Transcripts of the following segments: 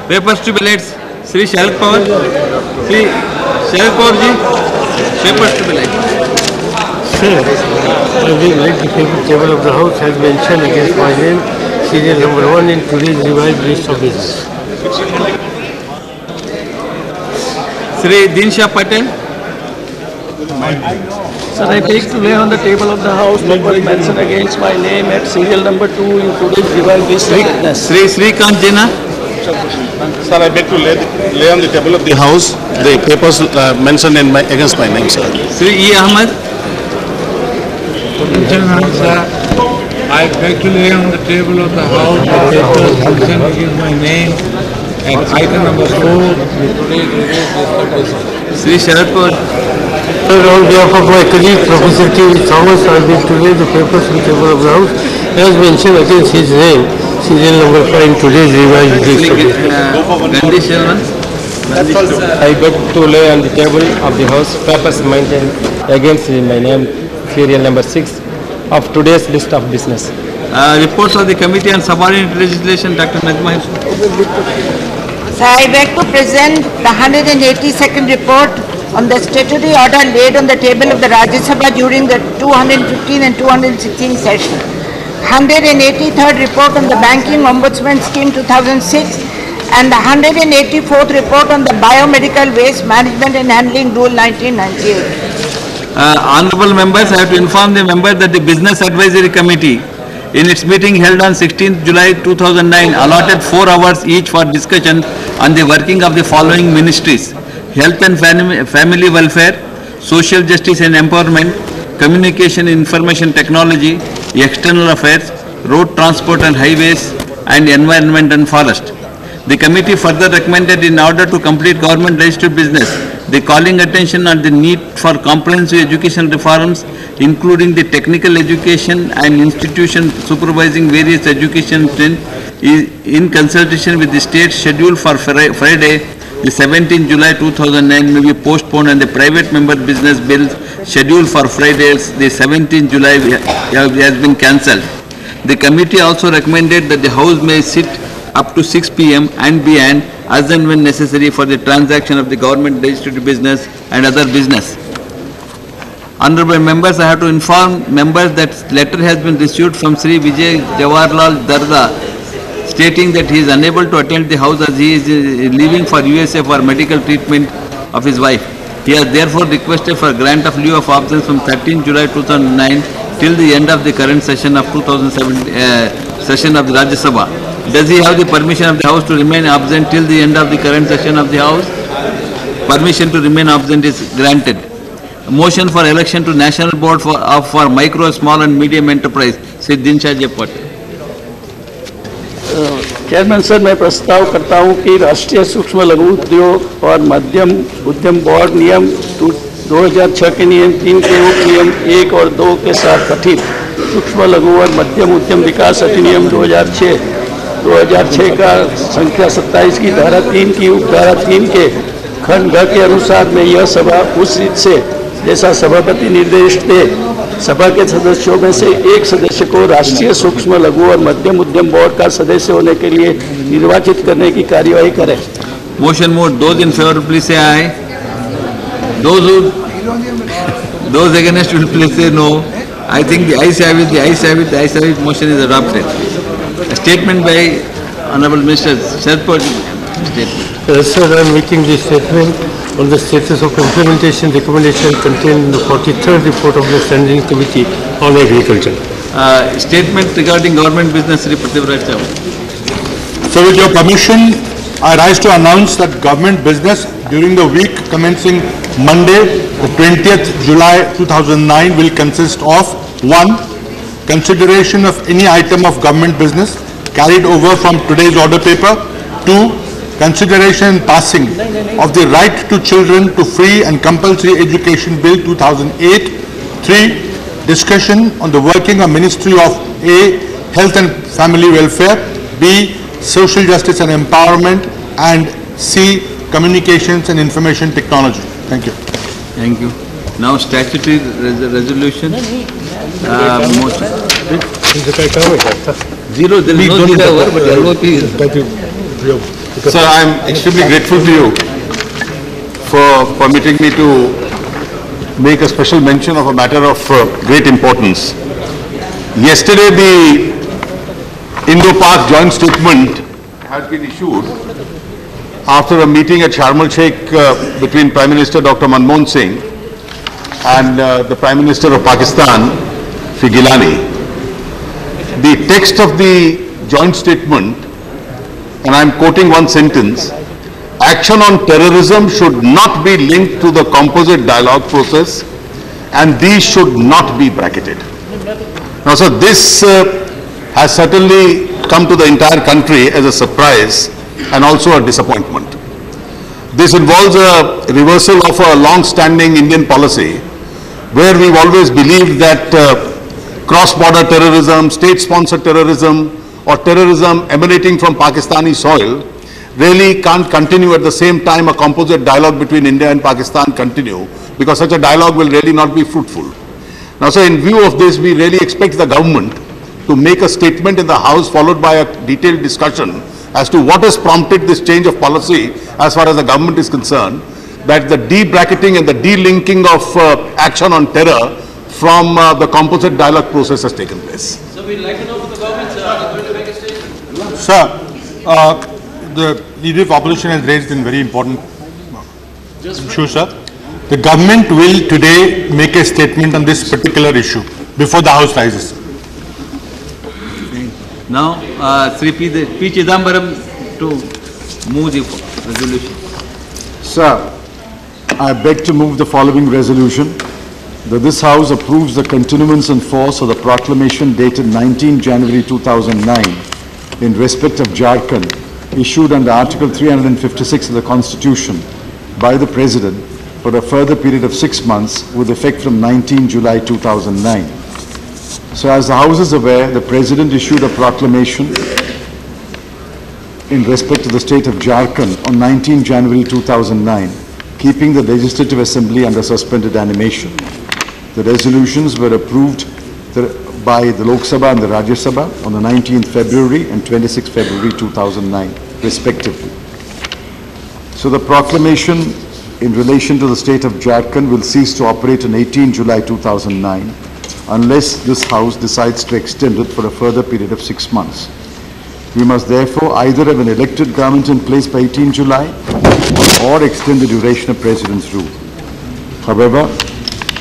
Papers to be laid. Sri Sharad Pawar. Sri Sharad Pawar ji. Papers to be laid. Sir, the paper table of the House has mentioned against my name serial number 1 in today's revised list of business. Sri Dinsha Patel. Sir, I beg to lay on the table of the House paper mentioned against my name at serial number 2 in today's revised list of business. Sri Srikant Jena. Sir, I beg to lay on the table of the House the papers mentioned against my name, sir. Sri E. Ahmed. Sir, I beg to lay on the table of the House the papers mentioned against my name and item number 4 today's revised list of business. Sri Sharad Pawar. Sir, on behalf of my colleague Professor K. Thomas, I beg to lay the papers on the table of the House as mentioned against his name serial number 5 in today's revised list of business. Gandhi Shelvan. I beg to lay on the table of the House papers mentioned against my name serial number 6 of today's list of business. Reports of the Committee on Subordinate Legislation, Dr. Najma Yusuf. So I beg to present the 182nd report on the statutory order laid on the table of the Rajya Sabha during the 215 and 216 session. 183rd report on the Banking Ombudsman Scheme 2006 and the 184th report on the Biomedical Waste Management and Handling Rule 1998. Honorable members, I have to inform the members that the Business Advisory Committee in its meeting held on 16th July 2009 allotted 4 hours each for discussion on the working of the following ministries: Health and Family Welfare, Social Justice and Empowerment, Communication and Information Technology, External Affairs, Road Transport and Highways, and Environment and Forest. The committee further recommended, in order to complete government registered business, the calling attention on the need for comprehensive education reforms, including the technical education and institution supervising various education in consultation with the state schedule for Friday, the 17th July 2009 may be postponed, and the private member business bills scheduled for Friday, the 17th July has been cancelled. The committee also recommended that the House may sit up to 6 p.m. and beyond as and when necessary for the transaction of the government registered business and other business. Honorable members, I have to inform members that letter has been received from Sri Vijay Jawaharlal Darda stating that he is unable to attend the House as he is leaving for USA for medical treatment of his wife. He has therefore requested for grant of leave of absence from 13 July 2009 till the end of the current session of 2007 session of the Rajya Sabha. Does he have the permission of the House to remain absent till the end of the current session of the House? Permission to remain absent is granted. A motion for election to National Board for Micro, Small and Medium Enterprise, Sri Dinsha Patel. Chairman sir, मैं प्रस्ताव करता हूं कि राष्ट्रीय सूक्ष्म लघु उद्योग और मध्यम उद्यम बोर्ड नियम 2006 के नियम 3 के उप नियम 1 और 2 के साथ गठित सूक्ष्म लघु और मध्यम उद्यम विकास अधिनियम 2006 का संख्या 27 की धारा 3 की उप धारा 3 के खंड घ के अनुसार में यह सभा उस रीत से जैसा सभापति निर्देश दे सभा के सदस्यों में से एक सदस्य को राष्ट्रीय सूक्ष्म लघु और मध्यम उद्यम बोर्ड का सदस्य होने के लिए निर्वाचित करने की कार्यवाही करें। Motion moved. Those in favor, please say aye. Those against will please say no. I think the ayes have it. The ayes have it. The ayes have it. Motion is adopted. A statement by Honorable Mr. Sharad. Statement. Sir, I am making this statement on the status of implementation recommendation contained in the 43rd report of the Standing Committee on Agriculture. Statement regarding government business, Sri Pratibhraj Chawla. So with your permission, I rise to announce that government business during the week commencing Monday, the 20th July 2009 will consist of 1. Consideration of any item of government business carried over from today's order paper. 2. Consideration and passing of the Right to Children to Free and Compulsory Education Bill 2008. 3. Discussion on the working of Ministry of A. Health and Family Welfare, B. Social Justice and Empowerment, and C. Communications and Information Technology. Thank you. Thank you. Now statutory resolution. Motion. Zero, there is no zero over, but LOP is. Sir, I am extremely grateful to you for permitting me to make a special mention of a matter of great importance. Yesterday, the Indo-Pak joint statement has been issued after a meeting at Sharm el-Sheikh between Prime Minister Dr. Manmohan Singh and the Prime Minister of Pakistan, Shri Gilani. The text of the joint statement, and I am quoting one sentence, action on terrorism should not be linked to the composite dialogue process and these should not be bracketed. Now, so this has certainly come to the entire country as a surprise and also a disappointment. This involves a reversal of a long-standing Indian policy where we've always believed that cross-border terrorism, state-sponsored terrorism or terrorism emanating from Pakistani soil really can't continue. At the same time, a composite dialogue between India and Pakistan continue, because such a dialogue will really not be fruitful. Now, so in view of this, we really expect the government to make a statement in the House followed by a detailed discussion as to what has prompted this change of policy as far as the government is concerned, that the de-bracketing and the de-linking of action on terror from the composite dialogue process has taken place. So we'd like to know from the government, sir, are they going to make a statement? Sir, the Leader of Opposition has raised a very important issue, sir. The government will today make a statement on this particular issue before the House rises. Now, Sri P. Chidambaram to move the resolution. Sir, I beg to move the following resolution, that this House approves the continuance and force of the proclamation dated 19 January 2009 in respect of Jharkhand, issued under Article 356 of the Constitution by the President for a further period of 6 months with effect from 19 July 2009. So as the House is aware, the President issued a proclamation in respect to the state of Jharkhand on 19 January 2009, keeping the Legislative Assembly under suspended animation. The resolutions were approved by the Lok Sabha and the Rajya Sabha on the 19th February and 26th February 2009, respectively. So the proclamation in relation to the state of Jharkhand will cease to operate on 18 July 2009 unless this House decides to extend it for a further period of 6 months. We must therefore either have an elected government in place by 18 July or extend the duration of President's rule. However,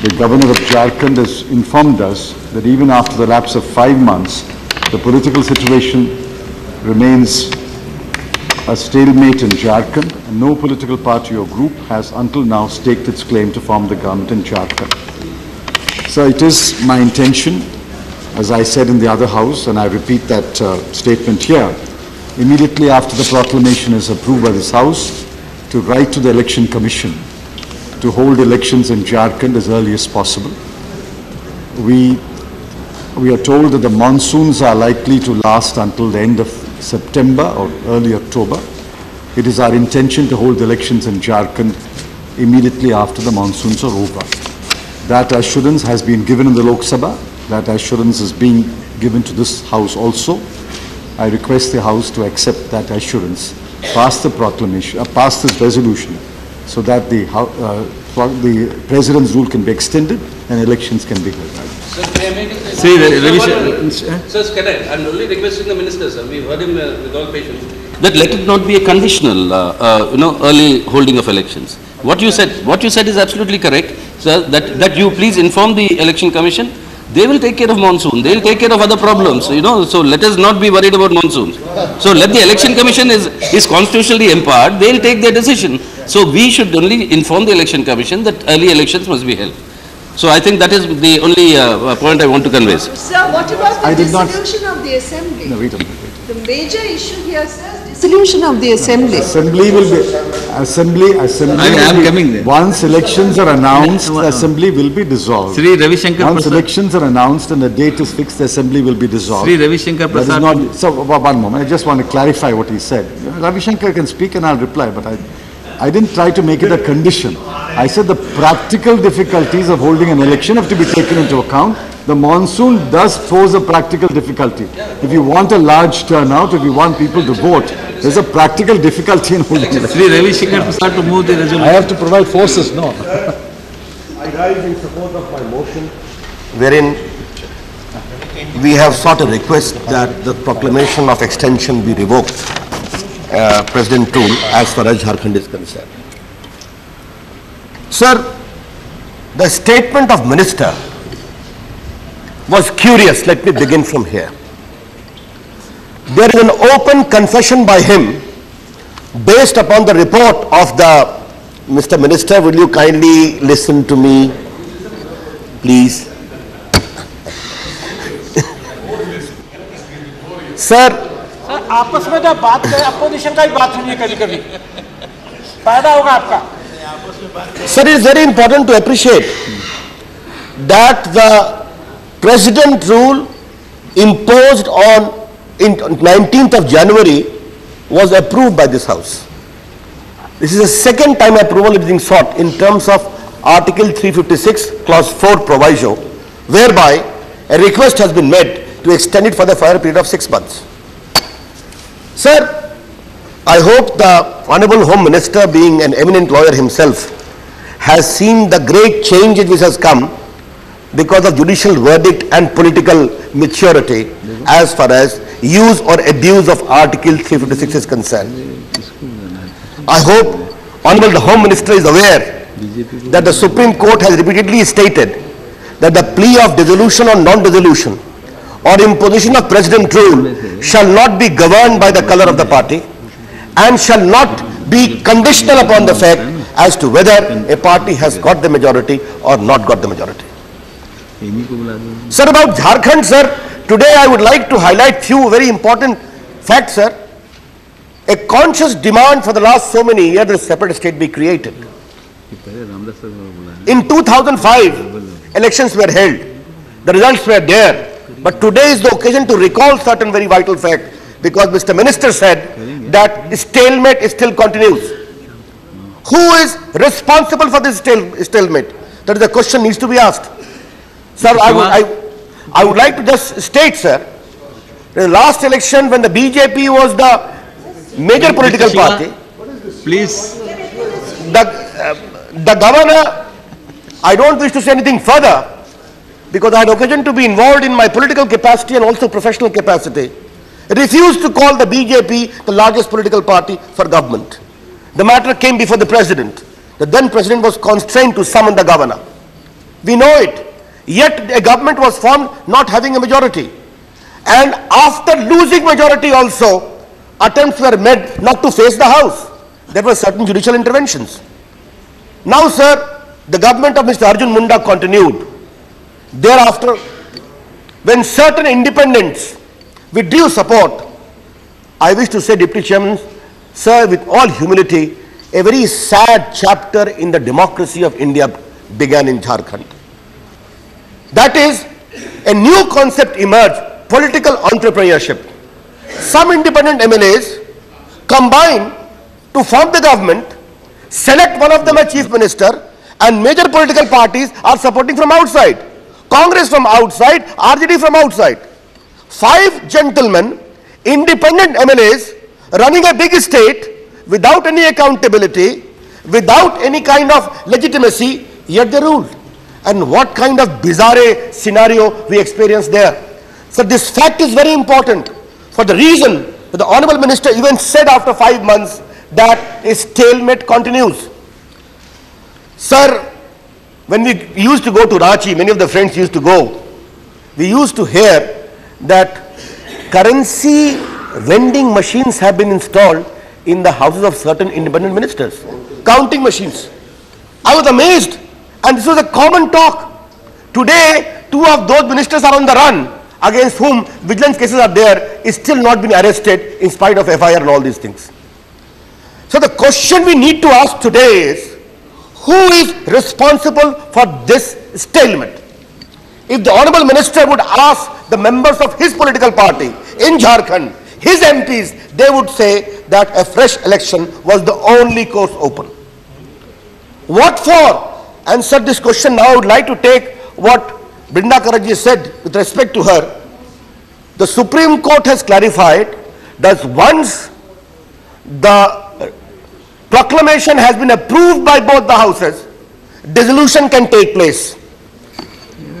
the Governor of Jharkhand has informed us that even after the lapse of 5 months, the political situation remains a stalemate in Jharkhand, and no political party or group has until now staked its claim to form the government in Jharkhand. So it is my intention, as I said in the other House, and I repeat that statement here, immediately after the proclamation is approved by this House, to write to the Election Commission to hold elections in Jharkhand as early as possible. We are told that the monsoons are likely to last until the end of September or early October. It is our intention to hold elections in Jharkhand immediately after the monsoons are over. That assurance has been given in the Lok Sabha. That assurance is being given to this House also. I request the House to accept that assurance, pass the proclamation, pass this resolution, so that the President's rule can be extended and elections can be held. Sir, may I make a statement? Sir, can I? I'm only requesting the Minister, sir. We've heard him with all patience. That let it not be a conditional, early holding of elections. What you said is absolutely correct, sir. That you please inform the Election Commission. They will take care of monsoon. They will take care of other problems. So let us not be worried about monsoons. So let the Election Commission is constitutionally empowered. They will take their decision. So we should only inform the Election Commission that early elections must be held. So I think that is the only point I want to convey. Sir, what about the dissolution of the Assembly? No, wait a minute. The major issue here says dissolution of the Assembly. Assembly will be, once elections are announced, the Assembly will be dissolved. Sri Ravi Shankar Once elections are announced and the date is fixed, the Assembly will be dissolved. Sri Ravi Shankar That is Prasad. not, so one moment, I just want to clarify what he said. Ravi Shankar can speak and I'll reply, but I didn't try to make it a condition. I said the practical difficulties of holding an election have to be taken into account The monsoon does pose a practical difficulty. If you want a large turnout, if you want people to vote, there's a practical difficulty in holding elections. Sri Ravi Shankar Prasad to move the resolution. I have to provide forces, no? I rise in support of my motion, wherein we have sought a request that the proclamation of extension be revoked, President Tool, as far as Jharkhand is concerned. Sir, the statement of Minister was curious. Let me begin from here. There is an open confession by him based upon the report of the Mr. Minister. Will you kindly listen to me, please? Sir, आपस में जब बात करें, opposition का ही बात सुनिए कभी-कभी, फायदा होगा आपका। Sir, it is very important to appreciate that the President rule imposed on 19th of January was approved by this House. This is the second time approval is being sought in terms of Article 356, Clause 4 proviso, whereby a request has been made to extend it for the further period of 6 months. Sir, I hope the Honorable Home Minister, being an eminent lawyer himself, has seen the great change which has come because of judicial verdict and political maturity as far as use or abuse of Article 356 is concerned. I hope Honorable the Home Minister is aware that the Supreme Court has repeatedly stated that the plea of dissolution or non-dissolution or imposition of President rule shall not be governed by the color of the party and shall not be conditional upon the fact as to whether a party has got the majority or not got the majority. Sir, about Jharkhand, sir, today I would like to highlight few very important facts, sir. A conscious demand for the last so many years that a separate state be created. In 2005, elections were held. The results were there. But today is the occasion to recall certain very vital facts, because Mr. Minister said that stalemate still continues. Who is responsible for this stalemate? That is the question needs to be asked. Sir, I would like to just state, sir, in the last election when the BJP was the major political party, please, the governor, I don't wish to say anything further because I had occasion to be involved in my political capacity and also professional capacity, refused to call the BJP the largest political party for government. The matter came before the president. The then president was constrained to summon the governor. We know it. Yet a government was formed not having a majority. And after losing majority also, attempts were made not to face the House. There were certain judicial interventions. Now, sir, the government of Mr. Arjun Munda continued. Thereafter, when certain independents withdrew support, I wish to say, Deputy Chairman, sir, with all humility, a very sad chapter in the democracy of India began in Jharkhand. That is, a new concept emerged, political entrepreneurship. Some independent MLAs combine to form the government, select one of them as chief minister, and major political parties are supporting from outside. Congress from outside, RJD from outside. 5 gentlemen, independent MLAs, running a big state without any accountability, without any kind of legitimacy, yet they ruled. And what kind of bizarre scenario we experienced there. So this fact is very important for the reason that the Honorable Minister even said after 5 months that a stalemate continues. Sir, when we used to go to Ranchi, many of the friends used to go, we used to hear that currency vending machines have been installed in the houses of certain independent ministers. Counting machines. I was amazed, and this was a common talk. Today, 2 of those ministers are on the run, against whom vigilance cases are there, is still not been arrested in spite of FIR and all these things. So the question we need to ask today is, who is responsible for this stalemate? If the Honorable Minister would ask the members of his political party in Jharkhand, his MPs, they would say that a fresh election was the only course open. What for? Answer this question now. I would like to take what Brinda Karatji said with respect to her, the Supreme Court has clarified that once the proclamation has been approved by both the houses, dissolution can take place.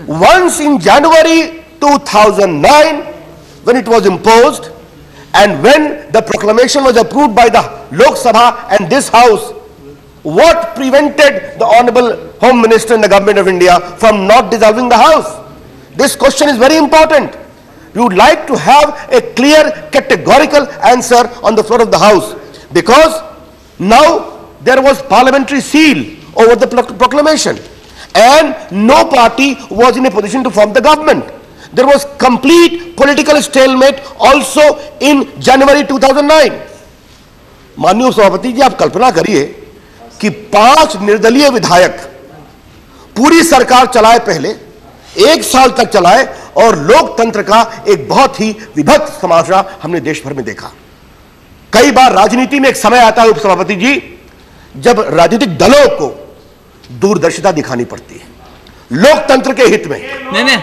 Once in January 2009, when it was imposed, and when the proclamation was approved by the Lok Sabha and this house, what prevented the Honorable Home Minister in the Government of India from not dissolving the house? This question is very important. We would like to have a clear, categorical answer on the floor of the house, because now there was parliamentary seal over the proclamation and no party was in a position to form the government. There was complete political stalemate also in January 2009. माननीय सभापति जी, आप कल्पना करिए कि 5 निर्दलीय विधायक पूरी सरकार चलाए, पहले 1 साल तक चलाए, और लोकतंत्र का एक बहुत ही विभक्त तमाशा हमने देश भर में देखा। कई बार राजनीति में एक समय आता है उपसभापति जी, जब राजनीतिक दलों को दूरदर्शिता दिखानी पड़ती है लोकतंत्र के हित में। नहीं,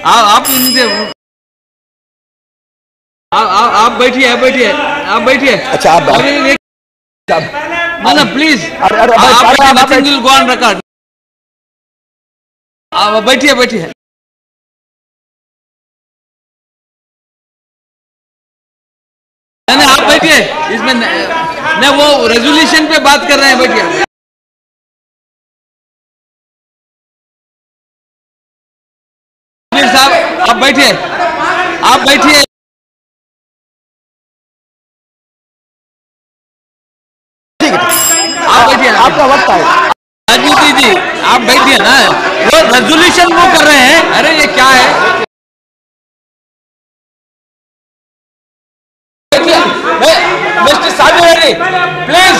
आप बैठिए, आप बैठिए। अच्छा, आप please, nothing will go on record. आप बैठिए। नहीं, आप बैठिए, इसमें नहीं, वो रेजोल्यूशन पे बात कर रहे हैं, बैठिए। साहब, आप बैठिए, आप बैठिए। आप बैठिए, आपका वक्त है। राजनीति जी, आप बैठिए ना, वो रेजोल्यूशन वो कर रहे हैं। अरे ये क्या है? Mister Sabir, please,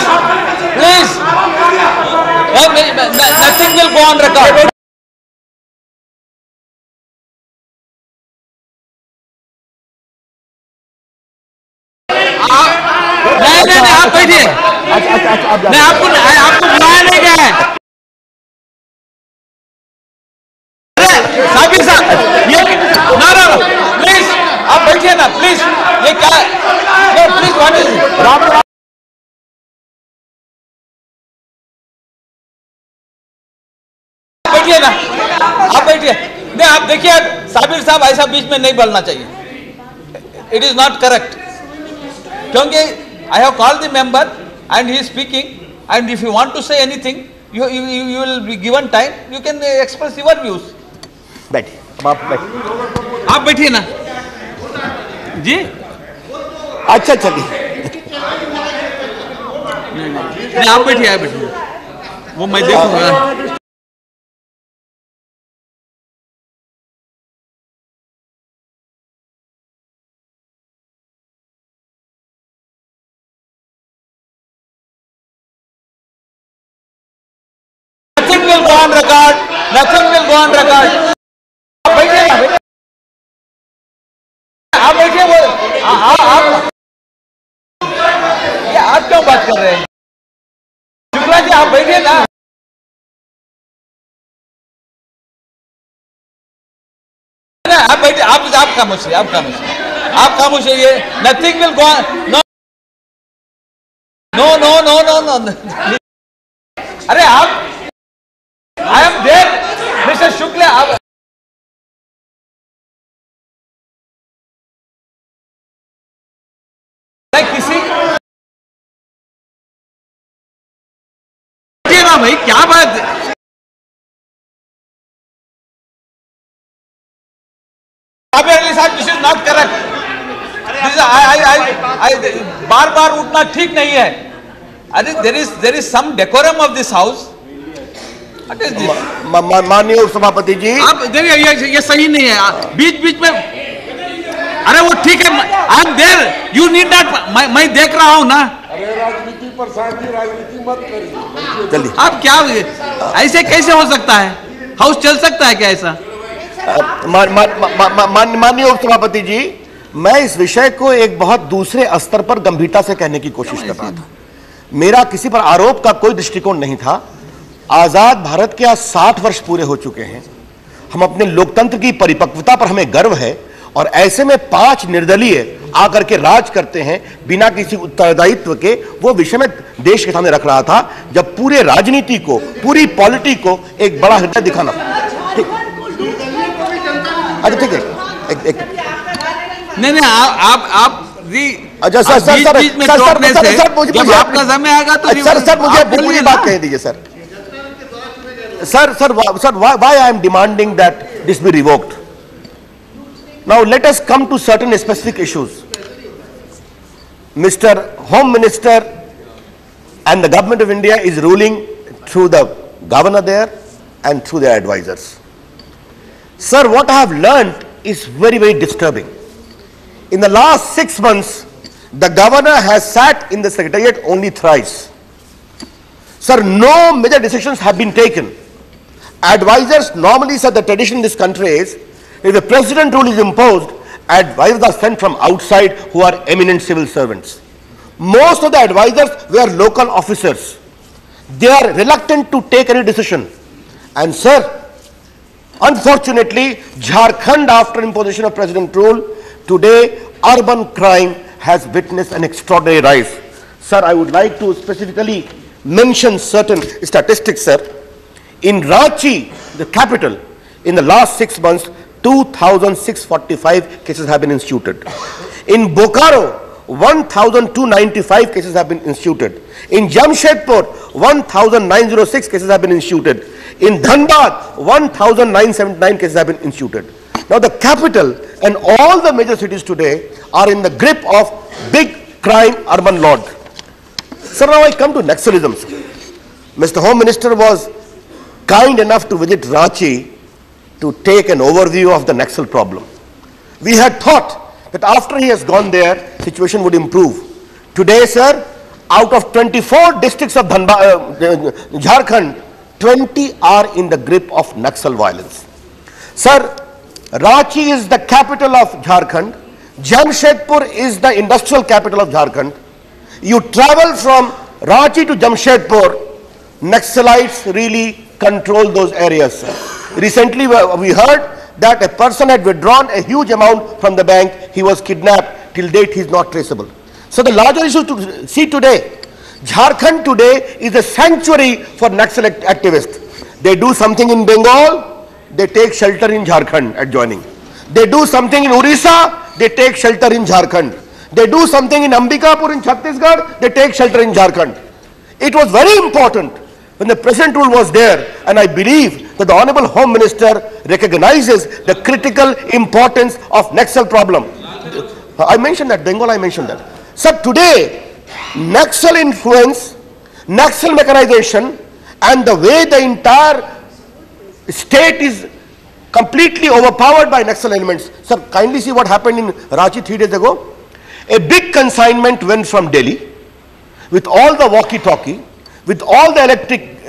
nothing will go on record. नहीं, आप बैठिए। नहीं, आपको बुलाया नहीं गया है। साबिर साहब, ये ना, प्लीज आप बैठिए ना, प्लीज। ये क्या है? प्लीज, बैठिए ना, आप बैठिए। नहीं, आप देखिए साबिर साहब, ऐसा बीच में नहीं बोलना चाहिए। इट इज नॉट करेक्ट, क्योंकि I have called the member and he is speaking, and if you want to say anything, you will be given time, you can express your views. बैठिए, आप बैठिए। आप बैठिए ना जी। अच्छा, चलिए। नहीं, आप बैठिए, वो मैं देखूंगा। Nothing will go on record. आप बैठिए, आप क्यों बात कर रहे हैं? शुक्ला जी, आप बैठिए ना। आप बैठिए, आप खामोश है, ये nothing will go on. No. अरे आप, I am there, Mr. Shukla. आप किसी ना भाई, क्या बात? This is not correct. बार उठना ठीक नहीं है। अरे there is some decorum of this house. माननीय उपसभापति जी, आप देखिए, ये सही नहीं है बीच में। अरे वो ठीक है, I am there, you need not, मैं देख रहा हूं ना। अरे राजनीति पर साथी, राजनीति मत करिए। चलिए, आप क्या, ऐसे कैसे हो सकता है? हाउस चल सकता है क्या ऐसा? माननीय उपसभापति जी, मैं इस विषय को एक बहुत दूसरे स्तर पर गंभीरता से कहने की कोशिश कर रहा था। मेरा किसी पर आरोप का कोई दृष्टिकोण नहीं था। आजाद भारत के आज 60 वर्ष पूरे हो चुके हैं। हम अपने लोकतंत्र की परिपक्वता पर हमें गर्व है, और ऐसे में 5 निर्दलीय आकर के राज करते हैं बिना किसी उत्तरदायित्व के, वो विषय में देश के सामने रख रहा था, जब पूरे राजनीति को, पूरी पॉलिटी को एक बड़ा हृदय दिखाना। अच्छा ठीक है, नहीं आप अच्छा सर सर सर बीच में टोकने से जब आपका समय आएगा तो सर मुझे पूरी बात कह दीजिए sir. Sir, why I am demanding that this be revoked? Now let us come to certain specific issues. Mr. Home Minister and the Government of India is ruling through the governor there and through their advisors. Sir, what I have learned is very, very disturbing. In the last 6 months, the governor has sat in the secretariat only thrice. Sir, no major decisions have been taken. Advisors, normally sir, the tradition in this country is, if the president rule is imposed, advisors are sent from outside who are eminent civil servants. Most of the advisors were local officers. They are reluctant to take any decision. And sir, unfortunately, Jharkhand, after imposition of president rule, today urban crime has witnessed an extraordinary rise. Sir, I would like to specifically mention certain statistics, sir. In Ranchi, the capital, in the last 6 months, 2,645 cases have been instituted. In Bokaro, 1,295 cases have been instituted. In Jamshedpur, 1,906 cases have been instituted. In Dhanbad, 1,979 cases have been instituted. Now the capital and all the major cities today are in the grip of big crime urban lord. Sir, now I come to Naxalism. Mr. Home Minister was kind enough to visit Ranchi to take an overview of the Naxal problem. We had thought that after he has gone there, situation would improve. Today, sir, out of 24 districts of Jharkhand, 20 are in the grip of Naxal violence. Sir, Ranchi is the capital of Jharkhand. Jamshedpur is the industrial capital of Jharkhand. You travel from Ranchi to Jamshedpur, Naxalites really control those areas, sir. Recently, we heard that a person had withdrawn a huge amount from the bank. He was kidnapped. Till date, he is not traceable. So the larger issue to see today, Jharkhand today is a sanctuary for Naxal activists. They do something in Bengal, they take shelter in Jharkhand adjoining. They do something in Orissa, they take shelter in Jharkhand. They do something in Ambikapur in Chhattisgarh, they take shelter in Jharkhand. It was very important when the present rule was there, and I believe that the Honorable Home Minister recognizes the critical importance of Naxal problem. I mentioned that, Bengal I mentioned that. So today, Naxal influence, Naxal mechanization, and the way the entire state is completely overpowered by Naxal elements. Sir, kindly see what happened in Ranchi 3 days ago. A big consignment went from Delhi with all the walkie-talkie, with all the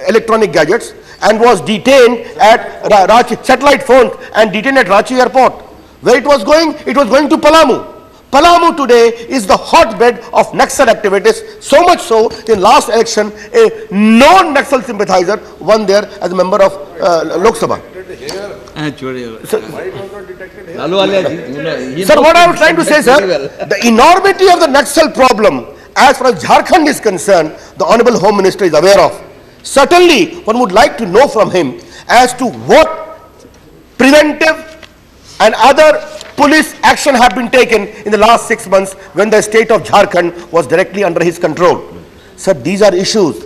electronic gadgets, and was detained at Ranchi, satellite phones, and detained at Ranchi airport. Where it was going? It was going to Palamu. Palamu today is the hotbed of Naxal activities, so much so in last election a non-Naxal sympathizer won there as a member of Lok Sabha. Sir, what I was trying to say, sir, the enormity of the Naxal problem as far as Jharkhand is concerned, the Honorable Home Minister is aware of. Certainly, one would like to know from him as to what preventive and other police action have been taken in the last 6 months when the state of Jharkhand was directly under his control. Sir, these are issues.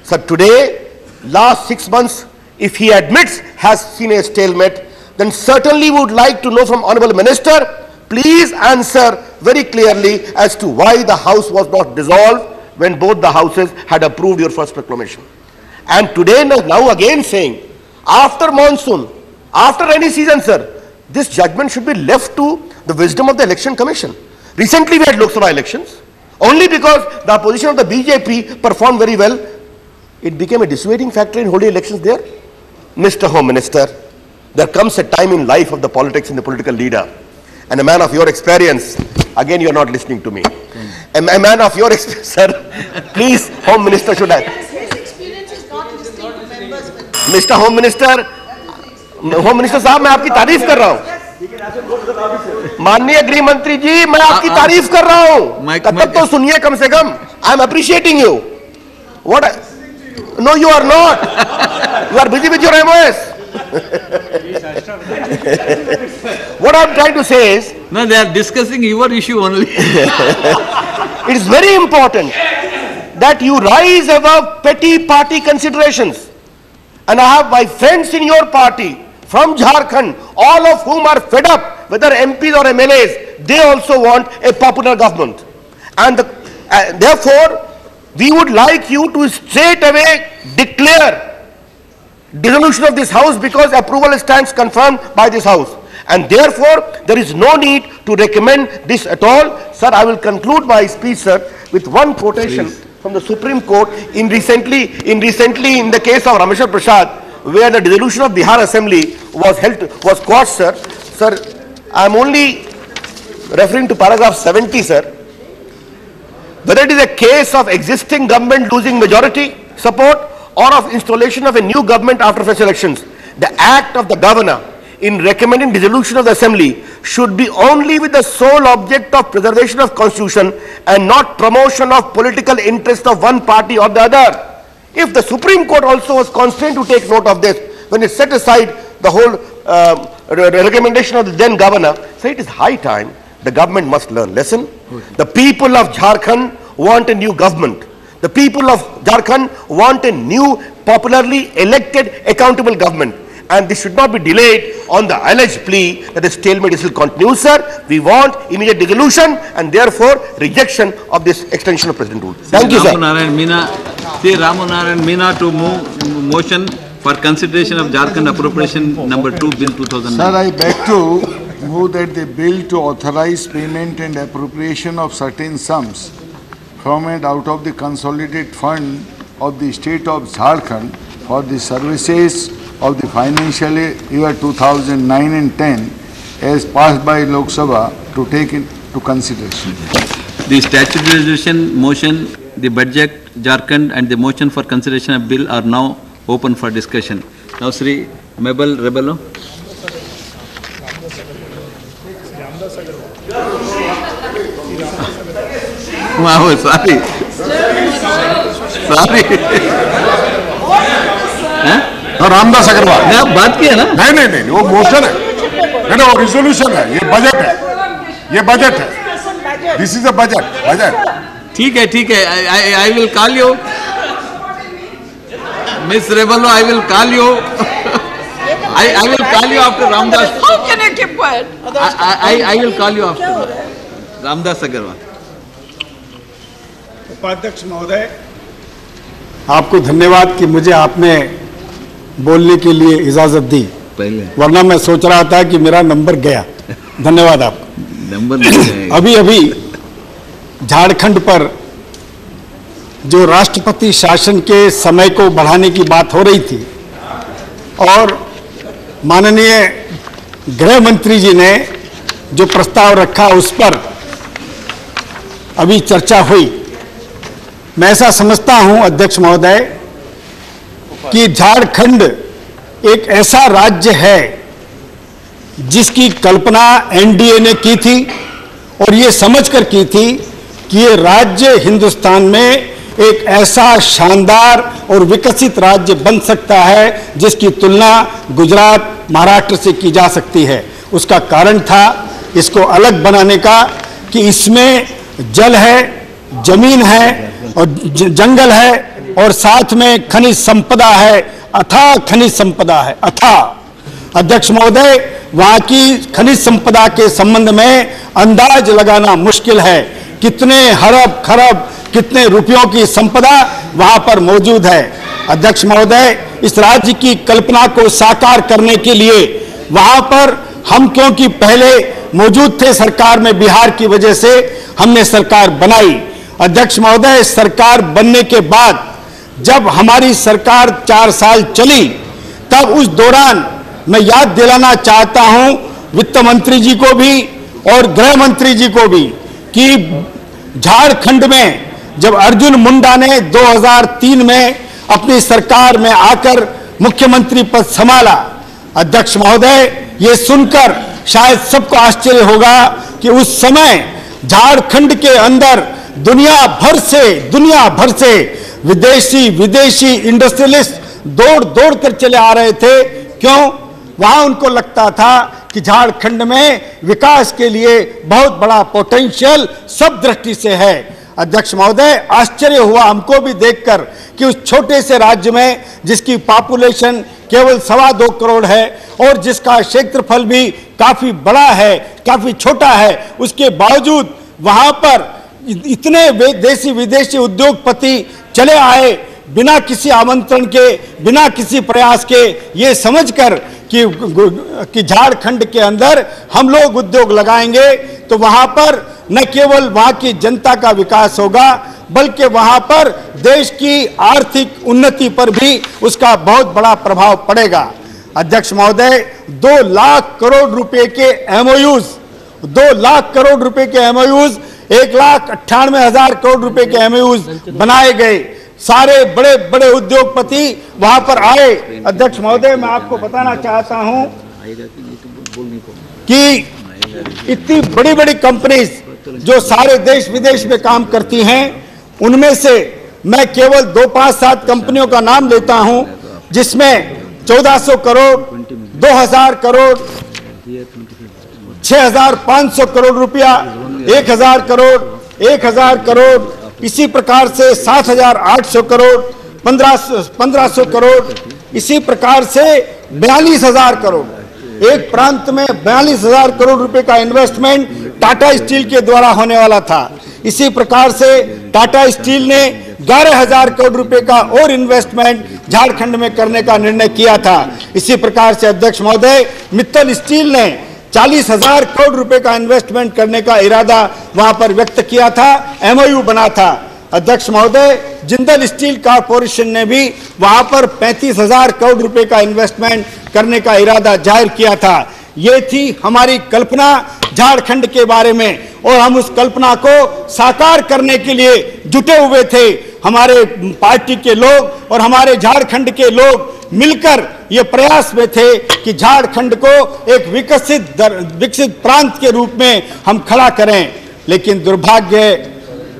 Sir, today, last 6 months, if he admits has seen a stalemate, then certainly would like to know from Honorable Minister, please answer very clearly as to why the House was not dissolved when both the Houses had approved your first proclamation. And today, now again saying, after monsoon, after rainy season, sir, this judgment should be left to the wisdom of the Election Commission. Recently we had Lok Sabha elections. Only because the opposition of the BJP performed very well, it became a dissuading factor in holding elections there. Mr. Home Minister, there comes a time in life of the politics and the political leader, and a man of your experience, again you are not listening to me. A man of your experience, sir, please, Home Minister should have. His experience is not listening to members. Mr. Home Minister, home minister साहब, मैं आपकी तारीफ कर रहा हूं। माननीय गृह मंत्री जी, मैं आपकी तारीफ कर रहा हूं, तब तक तो सुनिए कम से कम। I am appreciating you. What? No, you are not, you are busy with your MOS. What I'm trying to say is, no, they are discussing your issue only. It is very important that you rise above petty party considerations. And I have my friends in your party from Jharkhand, all of whom are fed up, whether MPs or MLAs, they also want a popular government. And therefore, we would like you to straight away declare dissolution of this house, because approval stands confirmed by this house. And therefore, there is no need to recommend this at all. Sir, I will conclude my speech, sir, with one quotation from the Supreme Court in recently in the case of Rameshwar Prasad, where the dissolution of Bihar Assembly was quashed, sir. Sir, I am only referring to paragraph 70, sir. Whether it is a case of existing government losing majority support or of installation of a new government after fresh elections, the act of the governor in recommending dissolution of the assembly should be only with the sole object of preservation of constitution and not promotion of political interest of one party or the other. If the Supreme Court also was constrained to take note of this when it set aside the whole recommendation of the then governor, so it is high time the government must learn lesson. The people of Jharkhand want a new government. The people of Jharkhand want a new, popularly elected, accountable government. And this should not be delayed on the alleged plea that the stalemate still continues, sir. We want immediate dissolution and therefore rejection of this extension of President rule. Thank you, sir. Ramu Narayan Meena to move motion for consideration of Jharkhand Appropriation number 2 Bill 2009. Sir, I beg to move that the bill to authorize payment and appropriation of certain sums from and out of the consolidated fund of the state of Jharkhand for the services of the financial year 2009 and 10 as passed by Lok Sabha to take into consideration. The statutory resolution motion, the budget Jharkhand and the motion for consideration of bill are now open for discussion. Now Sri Mabel Rebello. Wow, sorry. Sorry. Ramdas Agrawal ने बात की है ना? नहीं, वो motion है, वो resolution है, ये बजट है, दिस इज अ बजट। ठीक है, I will call you, Miss Rebello, I will call you. I will call you after Ramdas. How can I keep quiet? I will call you after Ramdas Agarwal. उपाध्यक्ष महोदय, आपको धन्यवाद कि मुझे आपने बोलने के लिए इजाजत दी, वरना मैं सोच रहा था कि मेरा नंबर गया। धन्यवाद आपको। नंबर अभी झारखंड पर जो राष्ट्रपति शासन के समय को बढ़ाने की बात हो रही थी और माननीय गृह मंत्री जी ने जो प्रस्ताव रखा उस पर अभी चर्चा हुई। मैं ऐसा समझता हूं अध्यक्ष महोदय कि झारखंड एक ऐसा राज्य है जिसकी कल्पना एनडीए ने की थी और ये समझकर की थी कि ये राज्य हिंदुस्तान में एक ऐसा शानदार और विकसित राज्य बन सकता है जिसकी तुलना गुजरात, महाराष्ट्र से की जा सकती है। उसका कारण था इसको अलग बनाने का कि इसमें जल है, जमीन है और जंगल है और साथ में खनिज संपदा है, अथाह खनिज संपदा है, अथाह। अध्यक्ष महोदय, वहां की खनिज संपदा के संबंध में अंदाज लगाना मुश्किल है। कितने हरब खरब, कितने रुपयों की संपदा वहां पर मौजूद है। अध्यक्ष महोदय, इस राज्य की कल्पना को साकार करने के लिए वहां पर हम, क्योंकि पहले मौजूद थे सरकार में, बिहार की वजह से हमने सरकार बनाई। अध्यक्ष महोदय, सरकार बनने के बाद जब हमारी सरकार 4 साल चली, तब उस दौरान मैं याद दिलाना चाहता हूं वित्त मंत्री जी को भी और गृह मंत्री जी को भी कि झारखंड में जब अर्जुन मुंडा ने 2003 में अपनी सरकार में आकर मुख्यमंत्री पद संभाला अध्यक्ष महोदय, ये सुनकर शायद सबको आश्चर्य होगा कि उस समय झारखंड के अंदर दुनिया भर से विदेशी इंडस्ट्रियलिस्ट दौड़ कर चले आ रहे थे। क्यों? वहां उनको लगता था कि झारखंड में विकास के लिए बहुत बड़ा पोटेंशियल सब दृष्टि से है। अध्यक्ष महोदय, आश्चर्य हुआ हमको भी देखकर कि उस छोटे से राज्य में जिसकी पॉपुलेशन केवल 2.25 करोड़ है और जिसका क्षेत्रफल भी काफी बड़ा है, काफी छोटा है, उसके बावजूद वहां पर इतने देशी विदेशी उद्योगपति चले आए बिना किसी आमंत्रण के, बिना किसी प्रयास के, ये समझकर कि झारखंड के अंदर हम लोग उद्योग लगाएंगे तो वहां पर न केवल वहां की जनता का विकास होगा बल्कि वहां पर देश की आर्थिक उन्नति पर भी उसका बहुत बड़ा प्रभाव पड़ेगा। अध्यक्ष महोदय, 2 लाख करोड़ रुपए के एमओयूज, 2 लाख करोड़ रुपए के एमओयूज, 1,98,000 करोड़ रुपए के एमओयूज बनाए गए। सारे बड़े बड़े उद्योगपति वहां पर आए। अध्यक्ष महोदय, मैं आपको बताना चाहता हूं कि इतनी बड़ी बड़ी कंपनीज जो सारे देश विदेश में काम करती हैं, उनमें से मैं केवल 2-5-7 कंपनियों का नाम लेता हूं, जिसमें 1400 करोड़, 2000 करोड़, 6500 करोड़ रुपया, 1000 करोड़, 1000 करोड़, इसी प्रकार से 7800 करोड़, 1500 करोड़, इसी प्रकार से 42,000 करोड़। एक प्रांत में 42,000 करोड़ रुपए का इन्वेस्टमेंट टाटा स्टील के द्वारा होने वाला था। इसी प्रकार से टाटा स्टील ने 11,000 करोड़ रुपए का और इन्वेस्टमेंट झारखंड में करने का निर्णय किया था। इसी प्रकार से अध्यक्ष महोदय, मित्तल स्टील ने 40,000 करोड़ रुपए का इन्वेस्टमेंट करने का इरादा वहां पर व्यक्त किया था, एमओयू बना था। अध्यक्ष महोदय, जिंदल स्टील कॉर्पोरेशन ने भी वहां पर 35,000 करोड़ रुपए का इन्वेस्टमेंट करने का इरादा जाहिर किया था। ये थी हमारी कल्पना झारखंड के बारे में और हम उस कल्पना को साकार करने के लिए जुटे हुए थे। हमारे पार्टी के लोग और हमारे झारखंड के लोग मिलकर ये प्रयास में थे कि झारखंड को एक विकसित प्रांत के रूप में हम खड़ा करें। लेकिन दुर्भाग्य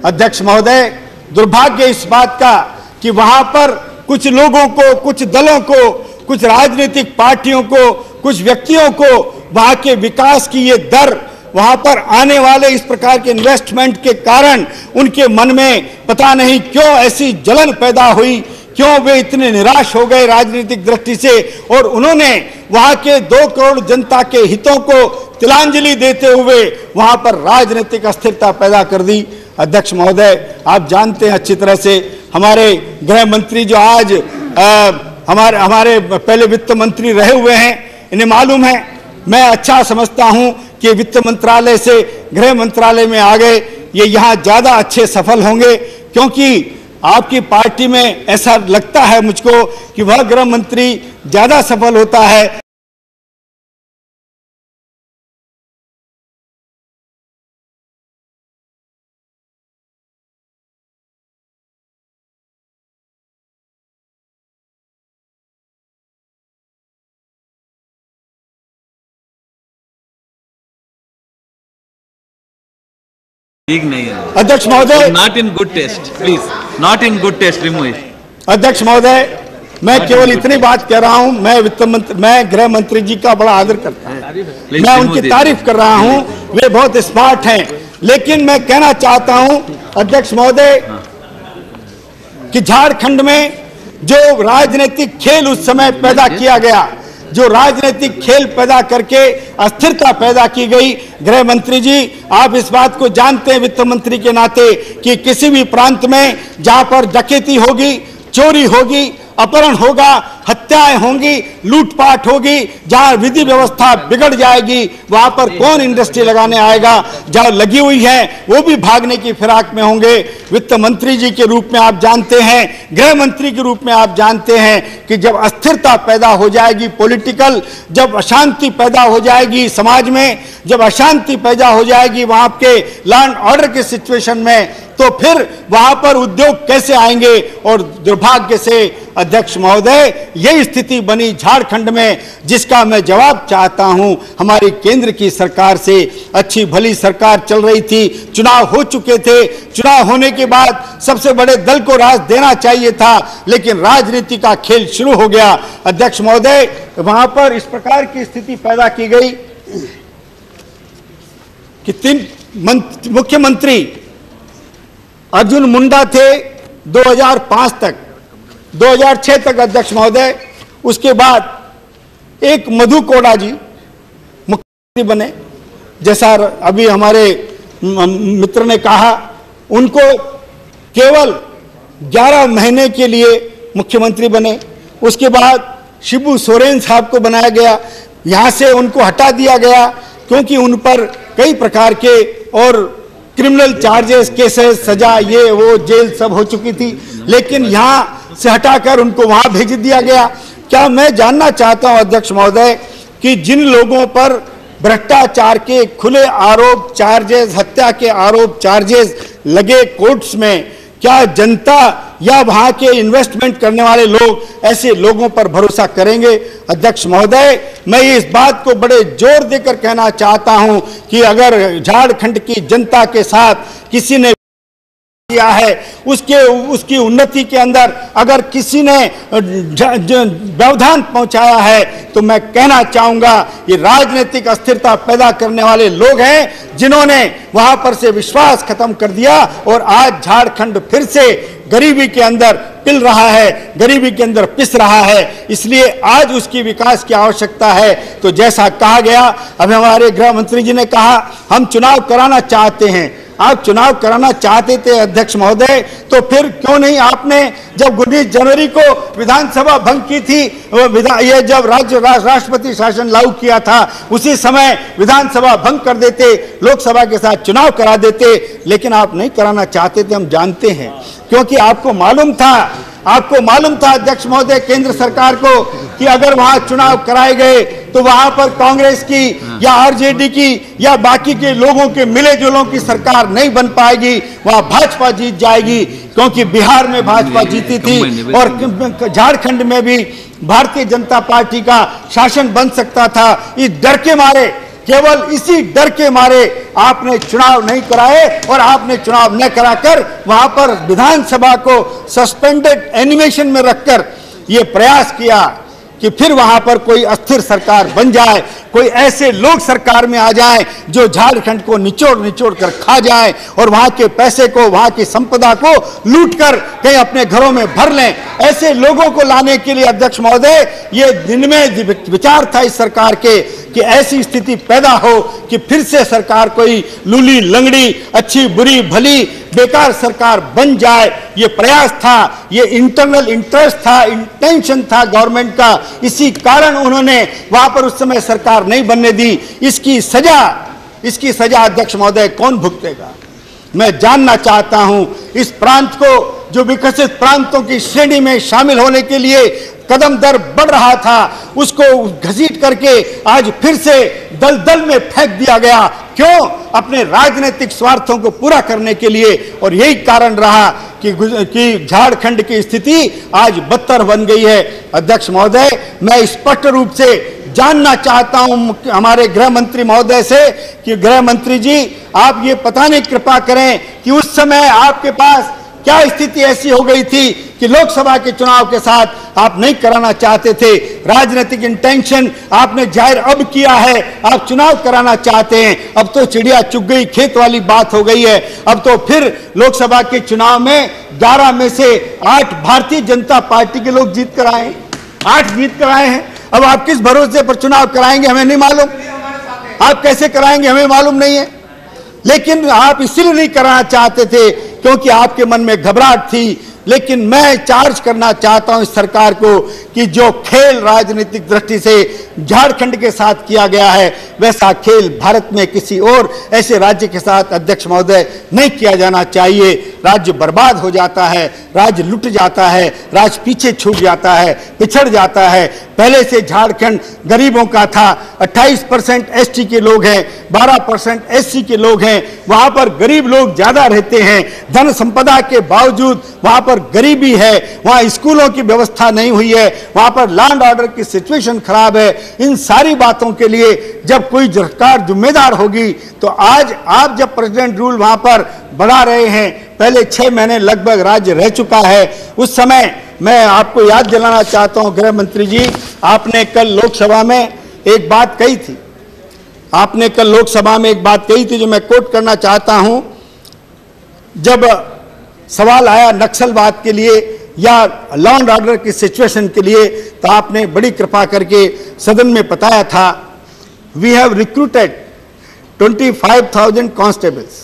अध्यक्ष महोदय, दुर्भाग्य इस बात का कि वहां पर कुछ लोगों को, कुछ दलों को, कुछ राजनीतिक पार्टियों को, कुछ व्यक्तियों को वहां के विकास की ये दर, वहां पर आने वाले इस प्रकार के इन्वेस्टमेंट के कारण उनके मन में पता नहीं क्यों ऐसी जलन पैदा हुई, क्यों वे इतने निराश हो गए राजनीतिक दृष्टि से और उन्होंने वहां के 2 करोड़ जनता के हितों को तिलांजलि देते हुए वहां पर राजनीतिक अस्थिरता पैदा कर दी। अध्यक्ष महोदय, आप जानते हैं अच्छी तरह से हमारे गृह मंत्री जो आज हमारे पहले वित्त मंत्री रहे हुए हैं, इन्हें मालूम है, मैं अच्छा समझता हूं कि वित्त मंत्रालय से गृह मंत्रालय में आ गए, ये यहां ज्यादा अच्छे सफल होंगे, क्योंकि आपकी पार्टी में ऐसा लगता है मुझको कि वह गृह मंत्री ज्यादा सफल होता है। ठीक नहीं है अध्यक्ष महोदय, not in good taste, please not in good taste, remove it. अध्यक्ष महोदय, मैं केवल इतनी बात कह रहा हूं, मैं गृह मंत्री जी का बड़ा आदर करता हूं, मैं उनकी तारीफ कर रहा हूं, वे बहुत स्मार्ट हैं। लेकिन मैं कहना चाहता हूं अध्यक्ष महोदय कि झारखंड में जो राजनीतिक खेल उस समय पैदा किया गया, जो राजनीतिक खेल पैदा करके अस्थिरता पैदा की गई, गृह मंत्री जी आप इस बात को जानते हैं वित्त मंत्री के नाते कि किसी भी प्रांत में जहां पर डकैती होगी, चोरी होगी, अपहरण होगा, हत्याएं होंगी, लूटपाट होगी, जहां विधि व्यवस्था बिगड़ जाएगी, वहां पर कौन इंडस्ट्री लगाने आएगा? जहां लगी हुई है वो भी भागने की फिराक में होंगे। वित्त मंत्री जी के रूप में आप जानते हैं, गृह मंत्री के रूप में आप जानते हैं कि जब अस्थिरता पैदा हो जाएगी पॉलिटिकल, जब अशांति पैदा हो जाएगी समाज में, जब अशांति पैदा हो जाएगी वहां के लॉ एंड ऑर्डर के सिचुएशन में, तो फिर वहां पर उद्योग कैसे आएंगे? और दुर्भाग्य से अध्यक्ष महोदय, यही स्थिति बनी झारखंड में, जिसका मैं जवाब चाहता हूं। हमारी केंद्र की सरकार से अच्छी भली सरकार चल रही थी, चुनाव हो चुके थे, चुनाव होने के बाद सबसे बड़े दल को राज देना चाहिए था, लेकिन राजनीति का खेल शुरू हो गया। अध्यक्ष महोदय, वहां पर इस प्रकार की स्थिति पैदा की गई कि 3 मुख्यमंत्री अर्जुन मुंडा थे 2005 तक, 2006 तक अध्यक्ष महोदय। उसके बाद एक मधु कोड़ा जी मुख्यमंत्री बने, जैसा अभी हमारे मित्र ने कहा, उनको केवल 11 महीने के लिए मुख्यमंत्री बने। उसके बाद शिबू सोरेन साहब को बनाया गया, यहां से उनको हटा दिया गया क्योंकि उन पर कई प्रकार के और क्रिमिनल चार्जेस, केसेस, सजा, ये वो, जेल सब हो चुकी थी, लेकिन यहां से हटाकर उनको वहां भेज दिया गया। क्या मैं जानना चाहता हूं अध्यक्ष महोदय कि जिन लोगों पर भ्रष्टाचार के खुले आरोप, चार्जेस, हत्या के आरोप, चार्जेस लगे कोर्ट्स में, क्या जनता या वहां के इन्वेस्टमेंट करने वाले लोग ऐसे लोगों पर भरोसा करेंगे? अध्यक्ष महोदय, मैं इस बात को बड़े जोर देकर कहना चाहता हूं कि अगर झारखंड की जनता के साथ किसी ने किया है, उसकी उन्नति के अंदर अगर किसी ने व्यवधान पहुंचाया है, तो मैं कहना चाहूंगा ये राजनीतिक अस्थिरता पैदा करने वाले लोग हैं, जिन्होंने वहां पर से विश्वास खत्म कर दिया और आज झारखंड फिर से गरीबी के अंदर पिल रहा है, गरीबी के अंदर पिस रहा है। इसलिए आज उसकी विकास की आवश्यकता है। तो जैसा कहा गया, अभी हमारे गृह मंत्री जी ने कहा हम चुनाव कराना चाहते हैं। आप चुनाव कराना चाहते थे अध्यक्ष महोदय, तो फिर क्यों नहीं आपने जब 19 जनवरी को विधानसभा भंग की थी, ये जब राष्ट्रपति शासन लागू किया था, उसी समय विधानसभा भंग कर देते, लोकसभा के साथ चुनाव करा देते, लेकिन आप नहीं कराना चाहते थे, हम जानते हैं, क्योंकि आपको मालूम था अध्यक्ष महोदय केंद्र सरकार को कि अगर वहां चुनाव कराए गए तो वहां पर कांग्रेस की या आरजेडी की या बाकी के लोगों के मिले जुलों की सरकार नहीं बन पाएगी, वहां भाजपा जीत जाएगी, क्योंकि बिहार में भाजपा जीती थी और झारखंड में भी भारतीय जनता पार्टी का शासन बन सकता था। इस डर के मारे, केवल इसी डर के मारे आपने चुनाव नहीं कराए और आपने चुनाव न कराकर वहां पर विधानसभा को सस्पेंडेड एनिमेशन में रखकर यह प्रयास किया कि फिर वहां पर कोई अस्थिर सरकार बन जाए, कोई ऐसे लोग सरकार में आ जाए जो झारखंड को निचोड़ कर खा जाए और वहां के पैसे को, वहां की संपदा को लूट कर कहीं अपने घरों में भर लें। ऐसे लोगों को लाने के लिए अध्यक्ष महोदय ये दिन में विचार था इस सरकार के कि ऐसी स्थिति पैदा हो कि फिर से सरकार कोई लूली लंगड़ी, अच्छी बुरी भली बेकार सरकार बन जाए। ये प्रयास था, ये इंटरनल इंटरेस्ट था, इंटेंशन था गवर्नमेंट का, इसी कारण उन्होंने वहां पर उस समय सरकार नहीं बनने दी। इसकी सजा अध्यक्ष महोदय कौन भुगतेगा? मैं जानना चाहता हूं। इस प्रांत को जो विकसित प्रांतों की श्रेणी में शामिल होने के लिए कदम दर बढ़ रहा था, उसको घसीट करके आज फिर से दलदल में फेंक दिया गया। क्यों? अपने राजनीतिक स्वार्थों को पूरा करने के लिए। और यही कारण रहा कि झारखंड की स्थिति आज बदतर बन गई है। अध्यक्ष महोदय, मैं स्पष्ट रूप से जानना चाहता हूं हमारे गृह मंत्री महोदय से कि गृह मंत्री जी, आप ये बताने की कृपा करें कि उस समय आपके पास क्या स्थिति ऐसी हो गई थी कि लोकसभा के चुनाव के साथ आप नहीं कराना चाहते थे? राजनीतिक इंटेंशन आपने जाहिर अब किया है, आप चुनाव कराना चाहते हैं। अब तो चिड़िया चुग गई, खेत वाली बात हो गई है। अब तो फिर लोकसभा के चुनाव में 11 में से 8 भारतीय जनता पार्टी के लोग जीत कर आए, 8 जीत कर आए हैं। अब आप किस भरोसे पर चुनाव कराएंगे हमें नहीं मालूम, आप कैसे कराएंगे हमें मालूम नहीं है। लेकिन आप इसलिए नहीं कराना चाहते थे क्योंकि आपके मन में घबराहट थी। लेकिन मैं चार्ज करना चाहता हूं इस सरकार को कि जो खेल राजनीतिक दृष्टि से झारखंड के साथ किया गया है, वैसा खेल भारत में किसी और ऐसे राज्य के साथ अध्यक्ष महोदय नहीं किया जाना चाहिए। राज्य बर्बाद हो जाता है, राज्य लुट जाता है, राज्य पीछे छूट जाता है, पिछड़ जाता है। पहले से झारखंड गरीबों का था, 28% एसटी के लोग हैं, 12% एससी के लोग हैं, वहां पर गरीब लोग ज्यादा रहते हैं। धन संपदा के बावजूद वहां पर गरीबी है, वहां स्कूलों की व्यवस्था नहीं हुई है, वहां पर लैंड ऑर्डर की सिचुएशन खराब है। इन सारी बातों के लिए जब कोई सरकार जिम्मेदार होगी, तो आज आप जब प्रेसिडेंट रूल वहां पर बढ़ा रहे हैं, पहले 6 महीने लगभग राज्य रह चुका है, उस समय मैं आपको याद दिलाना चाहता हूं गृह मंत्री जी, आपने कल लोकसभा में एक बात कही थी, आपने कल लोकसभा में एक बात कही थी जो मैं कोट करना चाहता हूं। जब सवाल आया नक्सलवाद के लिए या लॉ एंड ऑर्डर की सिचुएशन के लिए, तो आपने बड़ी कृपा करके सदन में बताया था, we have recruited 25,000 constables.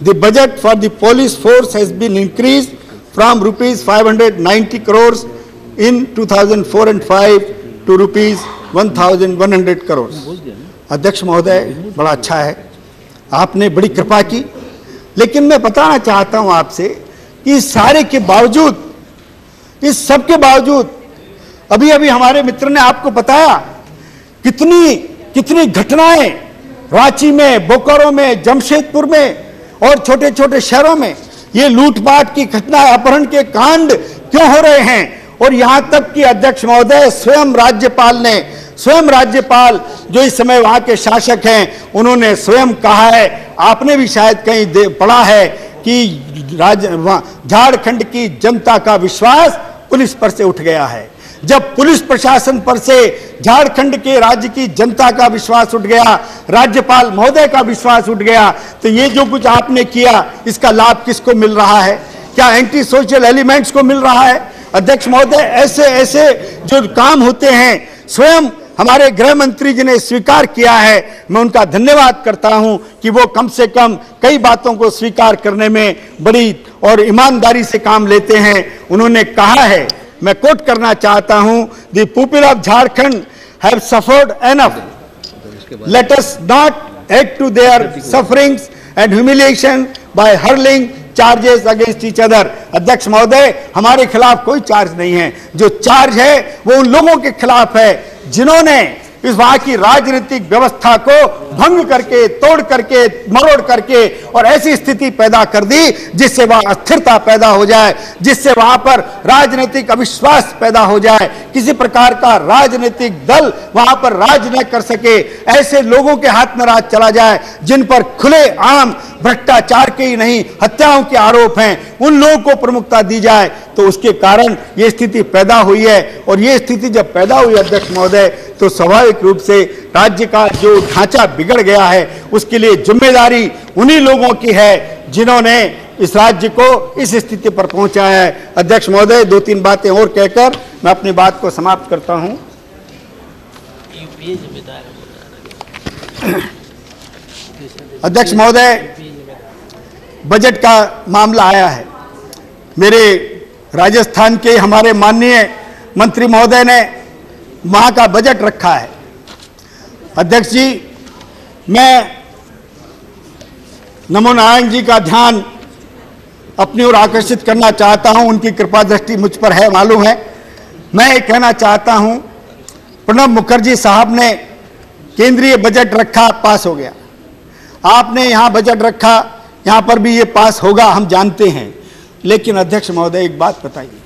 The budget for the police force has been increased from rupees 590 crores in 2004 and 5 to rupees 1,100 crores. अध्यक्ष महोदय, बड़ा अच्छा है, आपने बड़ी कृपा की, लेकिन मैं बताना चाहता हूं आपसे कि इस सारे के बावजूद, इस सब के बावजूद, अभी अभी हमारे मित्र ने आपको बताया कितनी घटनाएं रांची में, बोकारो में, जमशेदपुर में और छोटे छोटे शहरों में ये लूटपाट की घटनाएं, अपहरण के कांड क्यों हो रहे हैं। और यहां तक कि अध्यक्ष महोदय, स्वयं राज्यपाल जो इस समय वहां के शासक हैं, उन्होंने स्वयं कहा है, आपने भी शायद कहीं पढ़ा है कि झारखंड की जनता का विश्वास पुलिस पर से उठ गया है। जब पुलिस प्रशासन पर से झारखंड के राज्य की जनता का विश्वास उठ गया, राज्यपाल महोदय का विश्वास उठ गया, तो ये जो कुछ आपने किया, इसका लाभ किसको मिल रहा है? क्या एंटी सोशल एलिमेंट्स को मिल रहा है? अध्यक्ष महोदय, ऐसे जो काम होते हैं, स्वयं हमारे गृह मंत्री जी ने स्वीकार किया है। मैं उनका धन्यवाद करता हूं कि वो कम से कम कई बातों को स्वीकार करने में बड़ी और ईमानदारी से काम लेते हैं। उन्होंने कहा है, मैं कोट करना चाहता हूं, the people of Jharkhand have suffered enough, let us not add to their sufferings and humiliation by hurling charges against each other. अध्यक्ष महोदय, हमारे खिलाफ कोई चार्ज नहीं है, जो चार्ज है वो उन लोगों के खिलाफ है जिन्होंने इस वहां की राजनीतिक व्यवस्था को भंग करके, तोड़ करके, मरोड़ करके और ऐसी स्थिति पैदा कर दी जिससे वहां अस्थिरता पैदा हो जाए, जिससे वहां पर राजनीतिक अविश्वास पैदा हो जाए, किसी प्रकार का राजनीतिक दल वहां पर राज न कर सके, ऐसे लोगों के हाथ में राज चला जाए जिन पर खुले आम भ्रष्टाचार के ही नहीं, हत्याओं के आरोप हैं, उन लोगों को प्रमुखता दी जाए, तो उसके कारण ये स्थिति पैदा हुई है। और ये स्थिति जब पैदा हुई अध्यक्ष महोदय, तो स्वाभाविक रूप से राज्य का जो ढांचा बिगड़ गया है, उसके लिए जिम्मेदारी उन्हीं लोगों की है जिन्होंने इस राज्य को इस स्थिति पर पहुंचाया है। अध्यक्ष महोदय, 2-3 बातें और कहकर मैं अपनी बात को समाप्त करता हूं। अध्यक्ष महोदय, बजट का मामला आया है, मेरे राजस्थान के हमारे माननीय मंत्री महोदय ने वहां का बजट रखा है। अध्यक्ष जी, मैं नमो नारायण जी का ध्यान अपनी ओर आकर्षित करना चाहता हूं, उनकी कृपा दृष्टि मुझ पर है, मालूम है। मैं ये कहना चाहता हूं, प्रणब मुखर्जी साहब ने केंद्रीय बजट रखा, पास हो गया। आपने यहां बजट रखा, यहां पर भी ये पास होगा, हम जानते हैं। लेकिन अध्यक्ष महोदय, एक बात बताइए,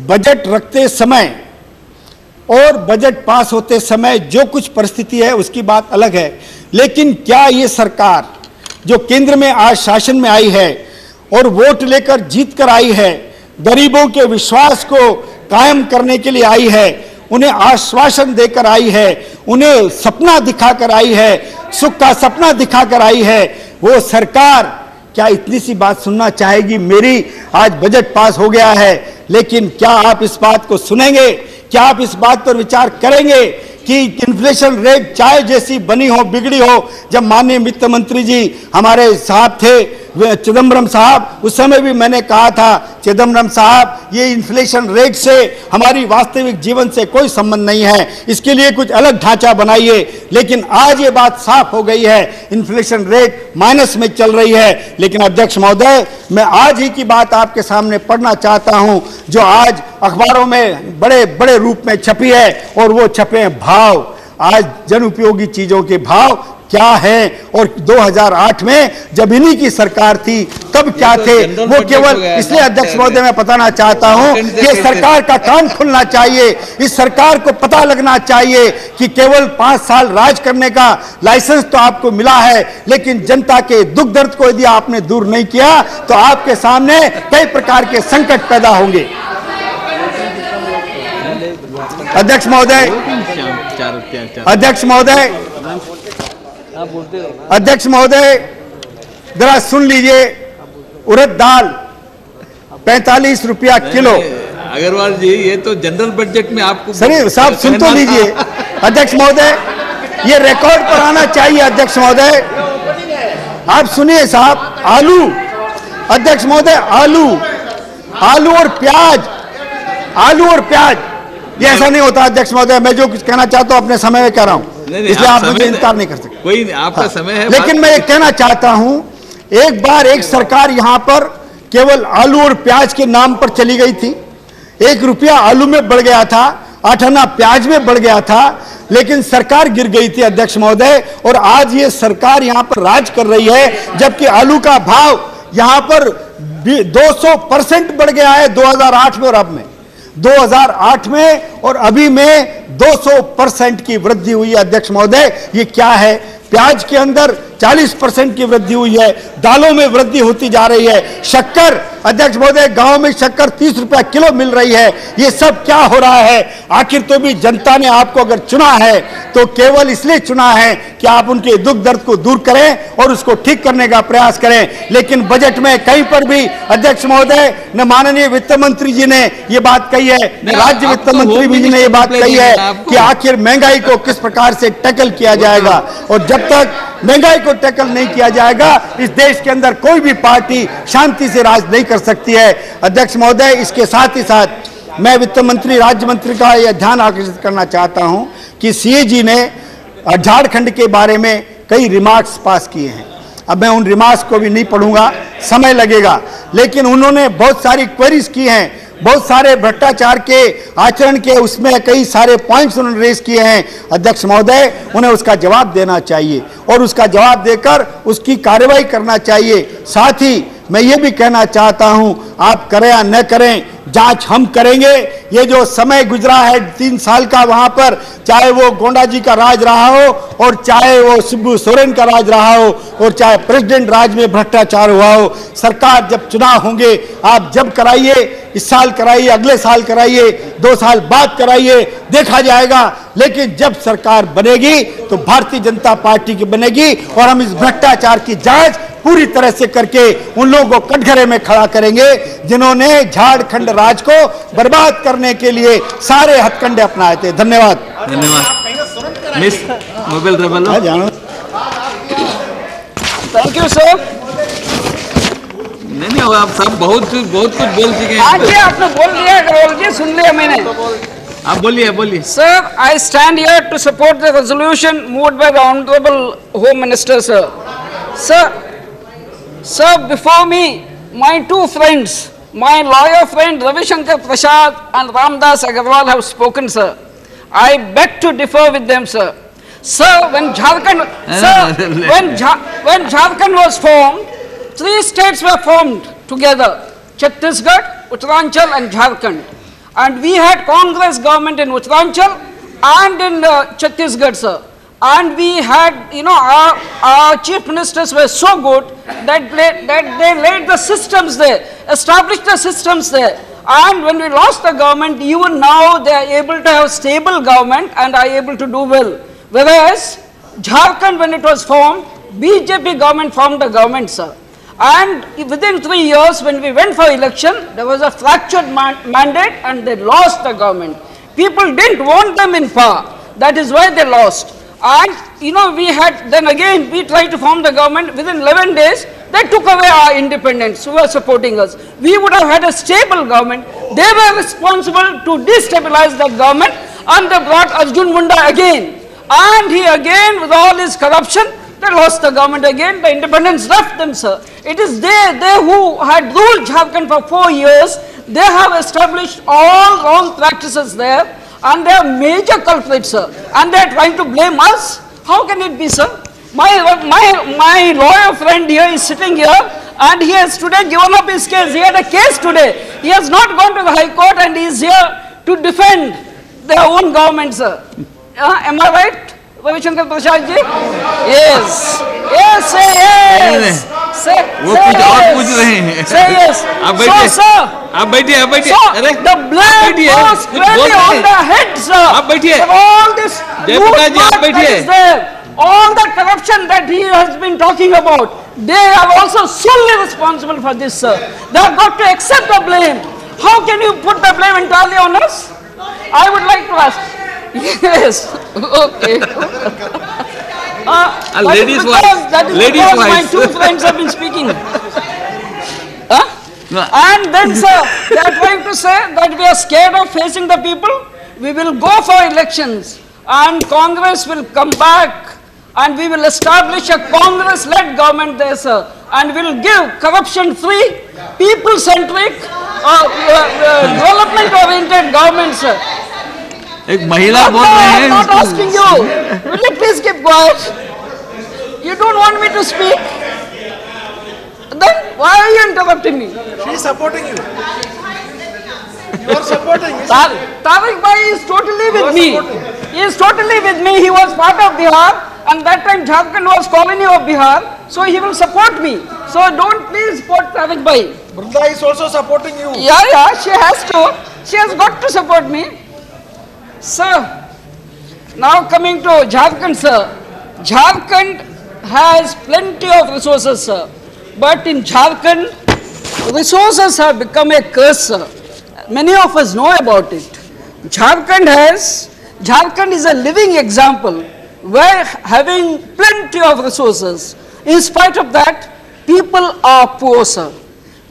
बजट रखते समय और बजट पास होते समय जो कुछ परिस्थिति है उसकी बात अलग है, लेकिन क्या ये सरकार जो केंद्र में आज शासन में आई है और वोट लेकर जीत कर आई है, गरीबों के विश्वास को कायम करने के लिए आई है, उन्हें आश्वासन देकर आई है, उन्हें सपना दिखाकर आई है, सुख का सपना दिखाकर आई है, वो सरकार क्या इतनी सी बात सुनना चाहेगी? मेरी आज बजट पास हो गया है, लेकिन क्या आप इस बात को सुनेंगे? क्या आप इस बात पर विचार करेंगे कि इन्फ्लेशन रेट चाय जैसी बनी हो, बिगड़ी हो? जब माननीय वित्त मंत्री जी हमारे साथ थे चिदम्बरम साहब, उस समय भी मैंने कहा था चिदम्बरम साहब ये इन्फ्लेशन रेट से हमारी वास्तविक जीवन से कोई संबंध नहीं है, इसके लिए कुछ अलग ढांचा बनाइए। लेकिन आज ये बात साफ हो गई है, इन्फ्लेशन रेट माइनस में चल रही है। लेकिन अध्यक्ष महोदय, मैं आज ही की बात आपके सामने पढ़ना चाहता हूं जो आज अखबारों में बड़े बड़े रूप में छपी है, और वो छपे हैं भाव। आज जन उपयोगी चीजों के भाव क्या है, और 2008 में जब इन्हीं की सरकार थी तब क्या थे वो केवल इसलिए अध्यक्ष महोदय मैं बताना चाहता हूं कि सरकार का कान खुलना चाहिए। इस सरकार को पता लगना चाहिए कि केवल 5 साल राज करने का लाइसेंस तो आपको मिला है, लेकिन जनता के दुख दर्द को यदि आपने दूर नहीं किया तो आपके सामने कई प्रकार के संकट पैदा होंगे। अध्यक्ष महोदय, अध्यक्ष महोदय जरा सुन लीजिए, उड़द दाल 45 रुपया किलो। अग्रवाल जी, ये तो जनरल बजट में आपको सर साहब सुन तो लीजिए। अध्यक्ष महोदय, ये रिकॉर्ड पर आना चाहिए। अध्यक्ष महोदय आप सुनिए साहब, आलू, अध्यक्ष महोदय आलू और प्याज, आलू और प्याज, ये ऐसा नहीं होता अध्यक्ष महोदय। मैं जो कुछ कहना चाहता हूं अपने समय में कह रहा हूं, इसलिए आप मुझे इनकार नहीं कर सकते। कोई आपका समय है, लेकिन मैं ये कहना चाहता हूं, एक बार एक सरकार यहां पर केवल आलू और प्याज के नाम पर चली गई थी। 1 रुपया आलू में बढ़ गया था, 8 आना प्याज में बढ़ गया था, लेकिन सरकार गिर गई थी अध्यक्ष महोदय। और आज ये सरकार यहां पर राज कर रही है, जबकि आलू का भाव यहां पर 200% बढ़ गया है 2008 में और अब में। 2008 में और अभी में 200% की वृद्धि हुई है अध्यक्ष महोदय। ये क्या है? प्याज के अंदर 40% की वृद्धि हुई है, दालों में वृद्धि होती जा रही है, शक्कर अध्यक्ष महोदय गांव में शक्कर 30 रुपया किलो मिल रही है। ये सब क्या हो रहा है? आखिर तो भी जनता ने आपको अगर चुना है तो केवल इसलिए चुना है कि आप उनके दुख दर्द को दूर करें और उसको ठीक करने का प्रयास करें। लेकिन बजट में कहीं पर भी अध्यक्ष महोदय न माननीय वित्त मंत्री जी ने ये बात कही है, न राज्य वित्त मंत्री जी ने ये बात कही है कि आखिर महंगाई को किस प्रकार से टैकल किया जाएगा। और जब तक महंगाई को टैकल नहीं किया जाएगा, इस देश के अंदर कोई भी पार्टी शांति से राज नहीं कर सकती है। अध्यक्ष महोदय, इसके साथ ही साथ मैं वित्त मंत्री राज्य मंत्री का यह ध्यान आकर्षित करना चाहता हूं कि सीए जी ने झारखंड के बारे में कई रिमार्क्स पास किए हैं। अब मैं उन रिमार्क्स को भी नहीं पढ़ूंगा, समय लगेगा, लेकिन उन्होंने बहुत सारी क्वेरीज की हैं, बहुत सारे भ्रष्टाचार के आचरण के उसमें कई सारे पॉइंट्स उन्होंने रेज किए हैं। अध्यक्ष महोदय, उन्हें उसका जवाब देना चाहिए और उसका जवाब देकर उसकी कार्रवाई करना चाहिए। साथ ही मैं ये भी कहना चाहता हूं, आप करें या न करें, जांच हम करेंगे। ये जो समय गुजरा है 3 साल का, वहां पर चाहे वो गोंडा जी का राज रहा हो और चाहे वो शिबू सोरेन का राज रहा हो और चाहे प्रेसिडेंट राज में भ्रष्टाचार हुआ हो, सरकार जब चुनाव होंगे आप जब कराइए, इस साल कराइए, अगले साल कराइए, 2 साल बाद कराइए, देखा जाएगा। लेकिन जब सरकार बनेगी तो भारतीय जनता पार्टी की बनेगी और हम इस भ्रष्टाचार की जांच पूरी तरह से करके उन लोगों को कटघरे में खड़ा करेंगे जिन्होंने झारखंड राज को बर्बाद करने के लिए सारे हथकंडे अपनाए थे। धन्यवाद। धन्यवाद। Miss mobile rebel, thank you sir. नहीं, आप सब बहुत कुछ बोल चुके हैं। आज आपने बोल दिया, अग्रवाल जी सुन लिया मैंने। आप बोलिए। Sir, I stand here to support the resolution moved by the honourable home minister sir. Sir, before me, my 2 friends, my lawyer friend Ravi Shankar Prasad and Ramdas Agarwal have spoken, sir. I beg to differ with them, sir. Sir, when Jharkhand was formed, 3 states were formed together: Chhattisgarh, Uttaranchal, and Jharkhand. And we had Congress government in Uttaranchal and in Chhattisgarh, sir. And we had, our chief ministers were so good that they laid the systems there, established the systems there. And when we lost the government, even now they are able to have stable government and are able to do well. Whereas Jharkhand, when it was formed, BJP government formed the government, sir. And within 3 years, when we went for election, there was a fractured mandate and they lost the government. People didn't want them in power. That is why they lost. And we had, then again we tried to form the government. Within 11 days They took away our independence who were supporting us. We would have had a stable government. They were responsible to destabilize that government, and they brought Arjun Munda again. And he again, with all his corruption, they lost the government again. The independence left them, sir. It is they who had ruled Jharkhand for 4 years. They have established all wrong practices there, and they are major culprits, sir. And they are trying to blame us. How can it be, sir? My lawyer friend here is sitting here, and he has today given up his case. He had a case today. He has not gone to the High Court, and he is here to defend their own government, sir. Am I right, Ravi Shankar Prasad ji? Yes. Yes, say yes. Say yes. Say yes. So, sir, the blame was squarely on the head, sir. For all this that is there. All the corruption that he has been talking about, they are also solely responsible for this, sir. They have got to accept the blame. How can you put the blame entirely on us? I would like to ask. Yes. Okay. Ladies' wife. That is because my two friends have been speaking. And then, sir, they are trying to say that we are scared of facing the people. We will go for elections, and Congress will come back, and we will establish a Congress-led government there, sir, and will give corruption-free, people-centric, development-oriented government, sir. एक महिला बोल रहे हैं. I'm not asking you. Will you please keep quiet? You don't want me to speak? Then why are you interrupting me? She is supporting you. You are supporting. Tariq Bhai is totally with me. He is totally with me. He was part of Bihar, and that time Jharkhand was colony of Bihar, so he will support me. So don't please support Tariq Bhai. Brunda is also supporting you. Yeah, she has to. She has got to support me. Sir, now coming to Jharkhand, sir. Jharkhand has plenty of resources, sir. But in Jharkhand, resources have become a curse, sir. Many of us know about it. Jharkhand is a living example where having plenty of resources. In spite of that, people are poor, sir.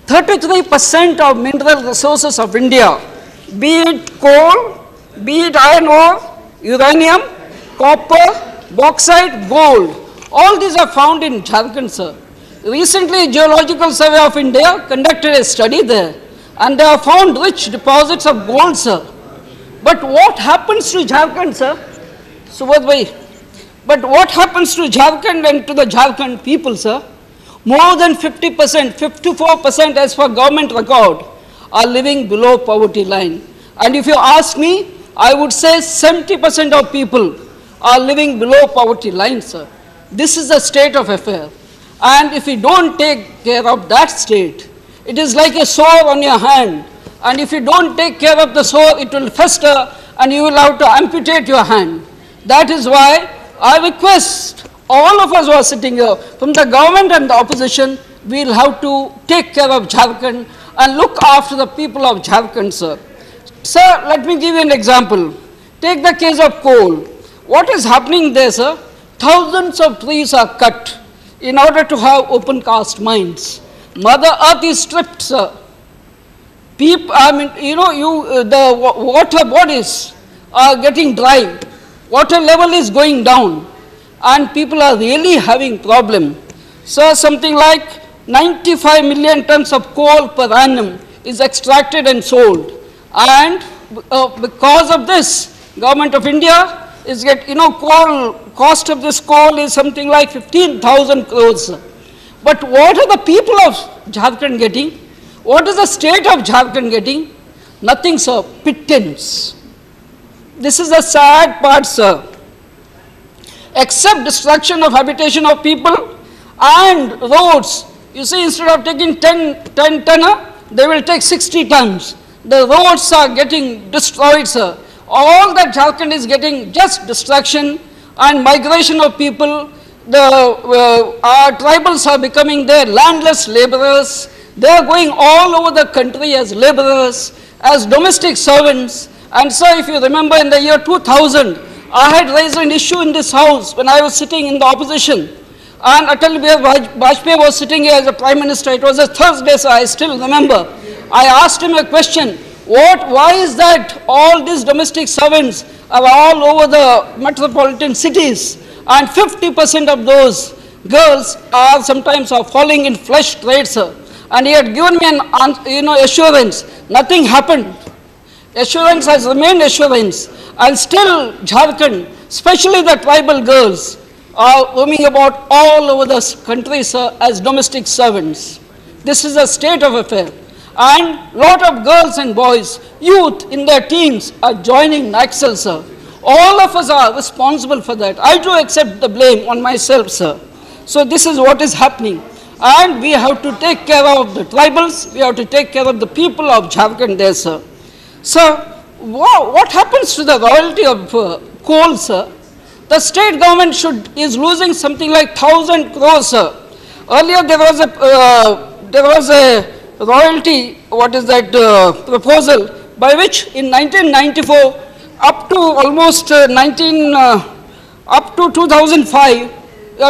33% of mineral resources of India, be it coal, be it iron ore, uranium, copper, bauxite, gold, all these are found in Jharkhand, sir. Recently, Geological Survey of India conducted a study there, and they have found rich deposits of gold, sir. But what happens to Jharkhand, sir? Subodh bhai, but what happens to Jharkhand and to the Jharkhand people, sir? More than 50%, 54% as per government record, are living below poverty line. And if you ask me, I would say 70% of people are living below poverty line, sir. This is the state of affair. And if we don't take care of that state, it is like a sore on your hand. And if you don't take care of the sore, it will fester and you will have to amputate your hand. That is why I request all of us who are sitting here, from the government and the opposition, we will have to take care of Jharkhand and look after the people of Jharkhand, sir. Sir, let me give you an example. Take the case of coal. What is happening there, sir? Thousands of trees are cut in order to have open cast mines. Mother Earth is stripped, sir. The water bodies are getting dry. Water level is going down, and people are really having problem. So something like 95 million tons of coal per annum is extracted and sold. And because of this, Government of India is cost of this coal is something like 15,000 crores. But what are the people of Jharkhand getting? What is the state of Jharkhand getting? Nothing, sir. Pittance. This is the sad part, sir. Except destruction of habitation of people and roads. You see, instead of taking 10 tonner, they will take 60 tons. The roads are getting destroyed, sir. All that Jharkhand is getting just destruction and migration of people. Our tribals are becoming their landless laborers. They are going all over the country as laborers, as domestic servants. And sir, if you remember in the year 2000, I had raised an issue in this house when I was sitting in the opposition. and Atal Bihari Vajpayee was sitting here as a Prime Minister. It was a Thursday, so I still remember. I asked him a question, why is that all these domestic servants are all over the metropolitan cities, and 50% of those girls are sometimes falling in flesh trade, sir. And he had given me an assurance, nothing happened. Assurance has remained assurance, and still Jharkhand, especially the tribal girls, are roaming about all over the country, sir, as domestic servants. This is a state of affair. And lot of girls and boys, youth in their teens are joining Naxal, sir. All of us are responsible for that. I do accept the blame on myself, sir. So this is what is happening. And we have to take care of the tribals, we have to take care of the people of Jharkhand there, sir. Sir, what happens to the royalty of coal, sir? The state government is losing something like 1,000 crores, sir. Earlier there was a royalty, proposal by which in 1994 up to almost up to 2005,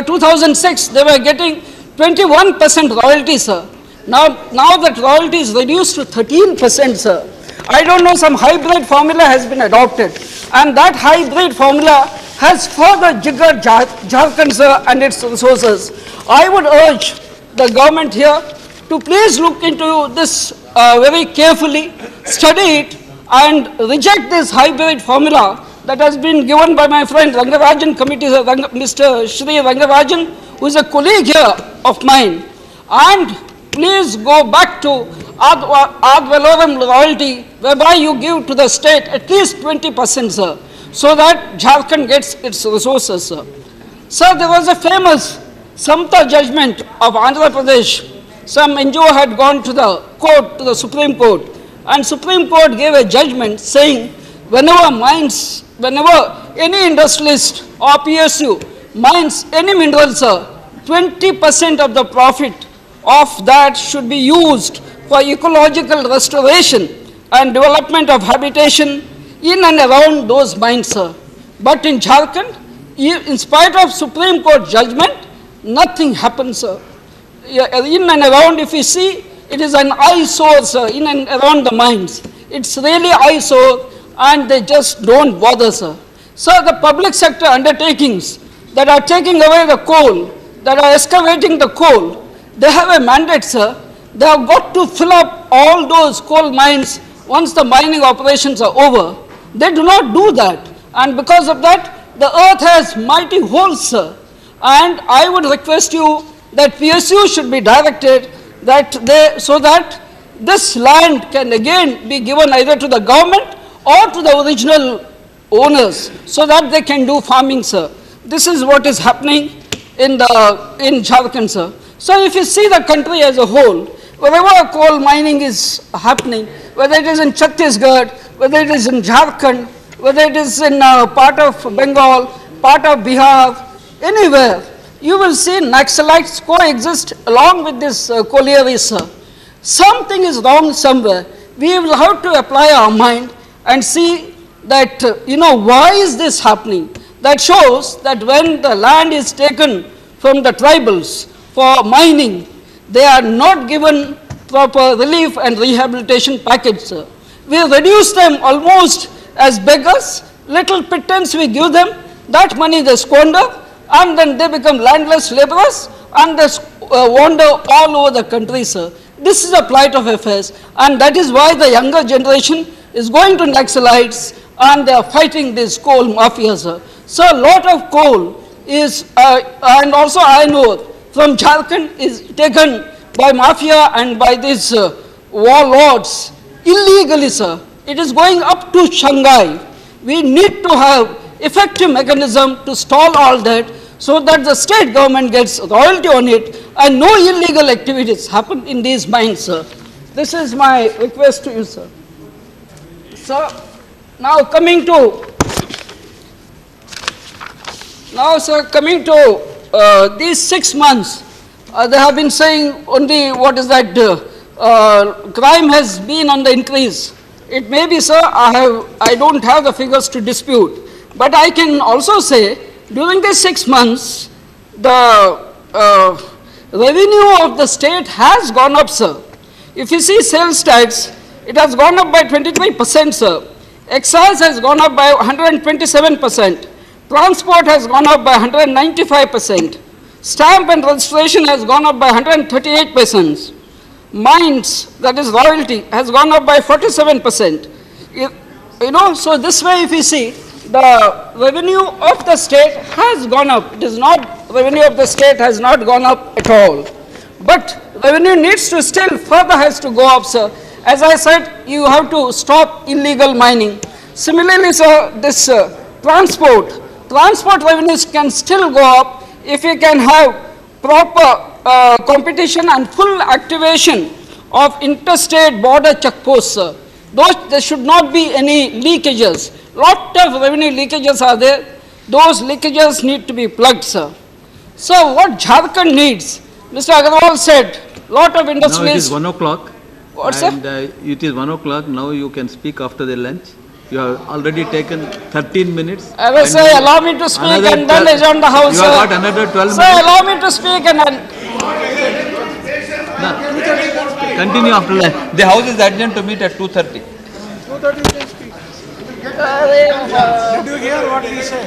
2006, they were getting 21% royalty, sir. Now that royalty is reduced to 13%, sir. I don't know, some hybrid formula has been adopted, and that hybrid formula has further jiggered Jharkhand, sir, and its resources. I would urge the government here to please look into this very carefully, study it, and reject this hybrid formula that has been given by my friend Rangarajan committee, Mr. Shri Rangarajan, who is a colleague here of mine, and please go back to ad valorem royalty, whereby you give to the state at least 20%, sir, so that Jharkhand gets its resources, sir. Sir, there was a famous Samta judgment of Andhra Pradesh. Some NGO had gone to the court, to the Supreme Court, and Supreme Court gave a judgment saying whenever any industrialist or PSU mines any mineral, sir, 20% of the profit of that should be used for ecological restoration and development of habitation in and around those mines, sir. But in Jharkhand, in spite of Supreme Court judgment, nothing happens, sir. In and around, if you see, it is an eyesore, sir, in and around the mines. It's really eyesore, and they just don't bother, sir. Sir, the public sector undertakings that are taking away the coal, that are excavating the coal, they have a mandate, sir. They have got to fill up all those coal mines once the mining operations are over. They do not do that, and because of that, the earth has mighty holes, sir. And I would request you that PSU should be directed so that this land can again be given either to the government or to the original owners, so that they can do farming, sir. This is what is happening in Jharkhand, sir. So if you see the country as a whole, wherever coal mining is happening, whether it is in Chhattisgarh, whether it is in Jharkhand, whether it is in part of Bengal, part of Bihar, anywhere, you will see Naxalites coexist along with this collieries, sir. Something is wrong somewhere. We will have to apply our mind and see that, why is this happening? That shows that when the land is taken from the tribals for mining, they are not given proper relief and rehabilitation package, sir. We reduce them almost as beggars, little pittance we give them, that money they squander, and then they become landless laborers, and they wander all over the country, sir. This is a plight of affairs, and that is why the younger generation is going to Naxalites, and they are fighting this coal mafia, sir. So a lot of coal is, and also iron ore from Jharkhand is taken by mafia and by these warlords illegally, sir. It is going up to Shanghai. We need to have effective mechanism to stall all that, so that the state government gets royalty on it and no illegal activities happen in these mines, sir. This is my request to you, sir. Sir, now coming to these 6 months, they have been saying only crime has been on the increase. It may be, sir, I don't have the figures to dispute, but I can also say during these 6 months, the revenue of the state has gone up, sir. If you see sales tax, it has gone up by 23%, sir. Excise has gone up by 127%. Transport has gone up by 195%. Stamp and registration has gone up by 138%. Mines, that is royalty, has gone up by 47%. So this way if you see, the revenue of the state has gone up. It is not, revenue of the state has not gone up at all. But revenue needs to still further has to go up, sir. As I said, you have to stop illegal mining. Similarly, sir, this transport revenues can still go up if you can have proper competition and full activation of interstate border checkposts, sir. There should not be any leakages. Lot of revenue leakages are there. Those leakages need to be plugged, sir. So what Jharkhand needs, Mr. Agarwal said, lot of industries... Now it is 1 o'clock. What, sir? And it is 1 o'clock. Now you can speak after the lunch. You have already taken 13 minutes. I will say, allow me to speak and then adjourn the house, you sir. have got another 12 minutes. Sir, allow me to speak and then... No. Continue after lunch. The house is adjourned to meet at 2:30. 2:30 you can speak. Did you hear what we said?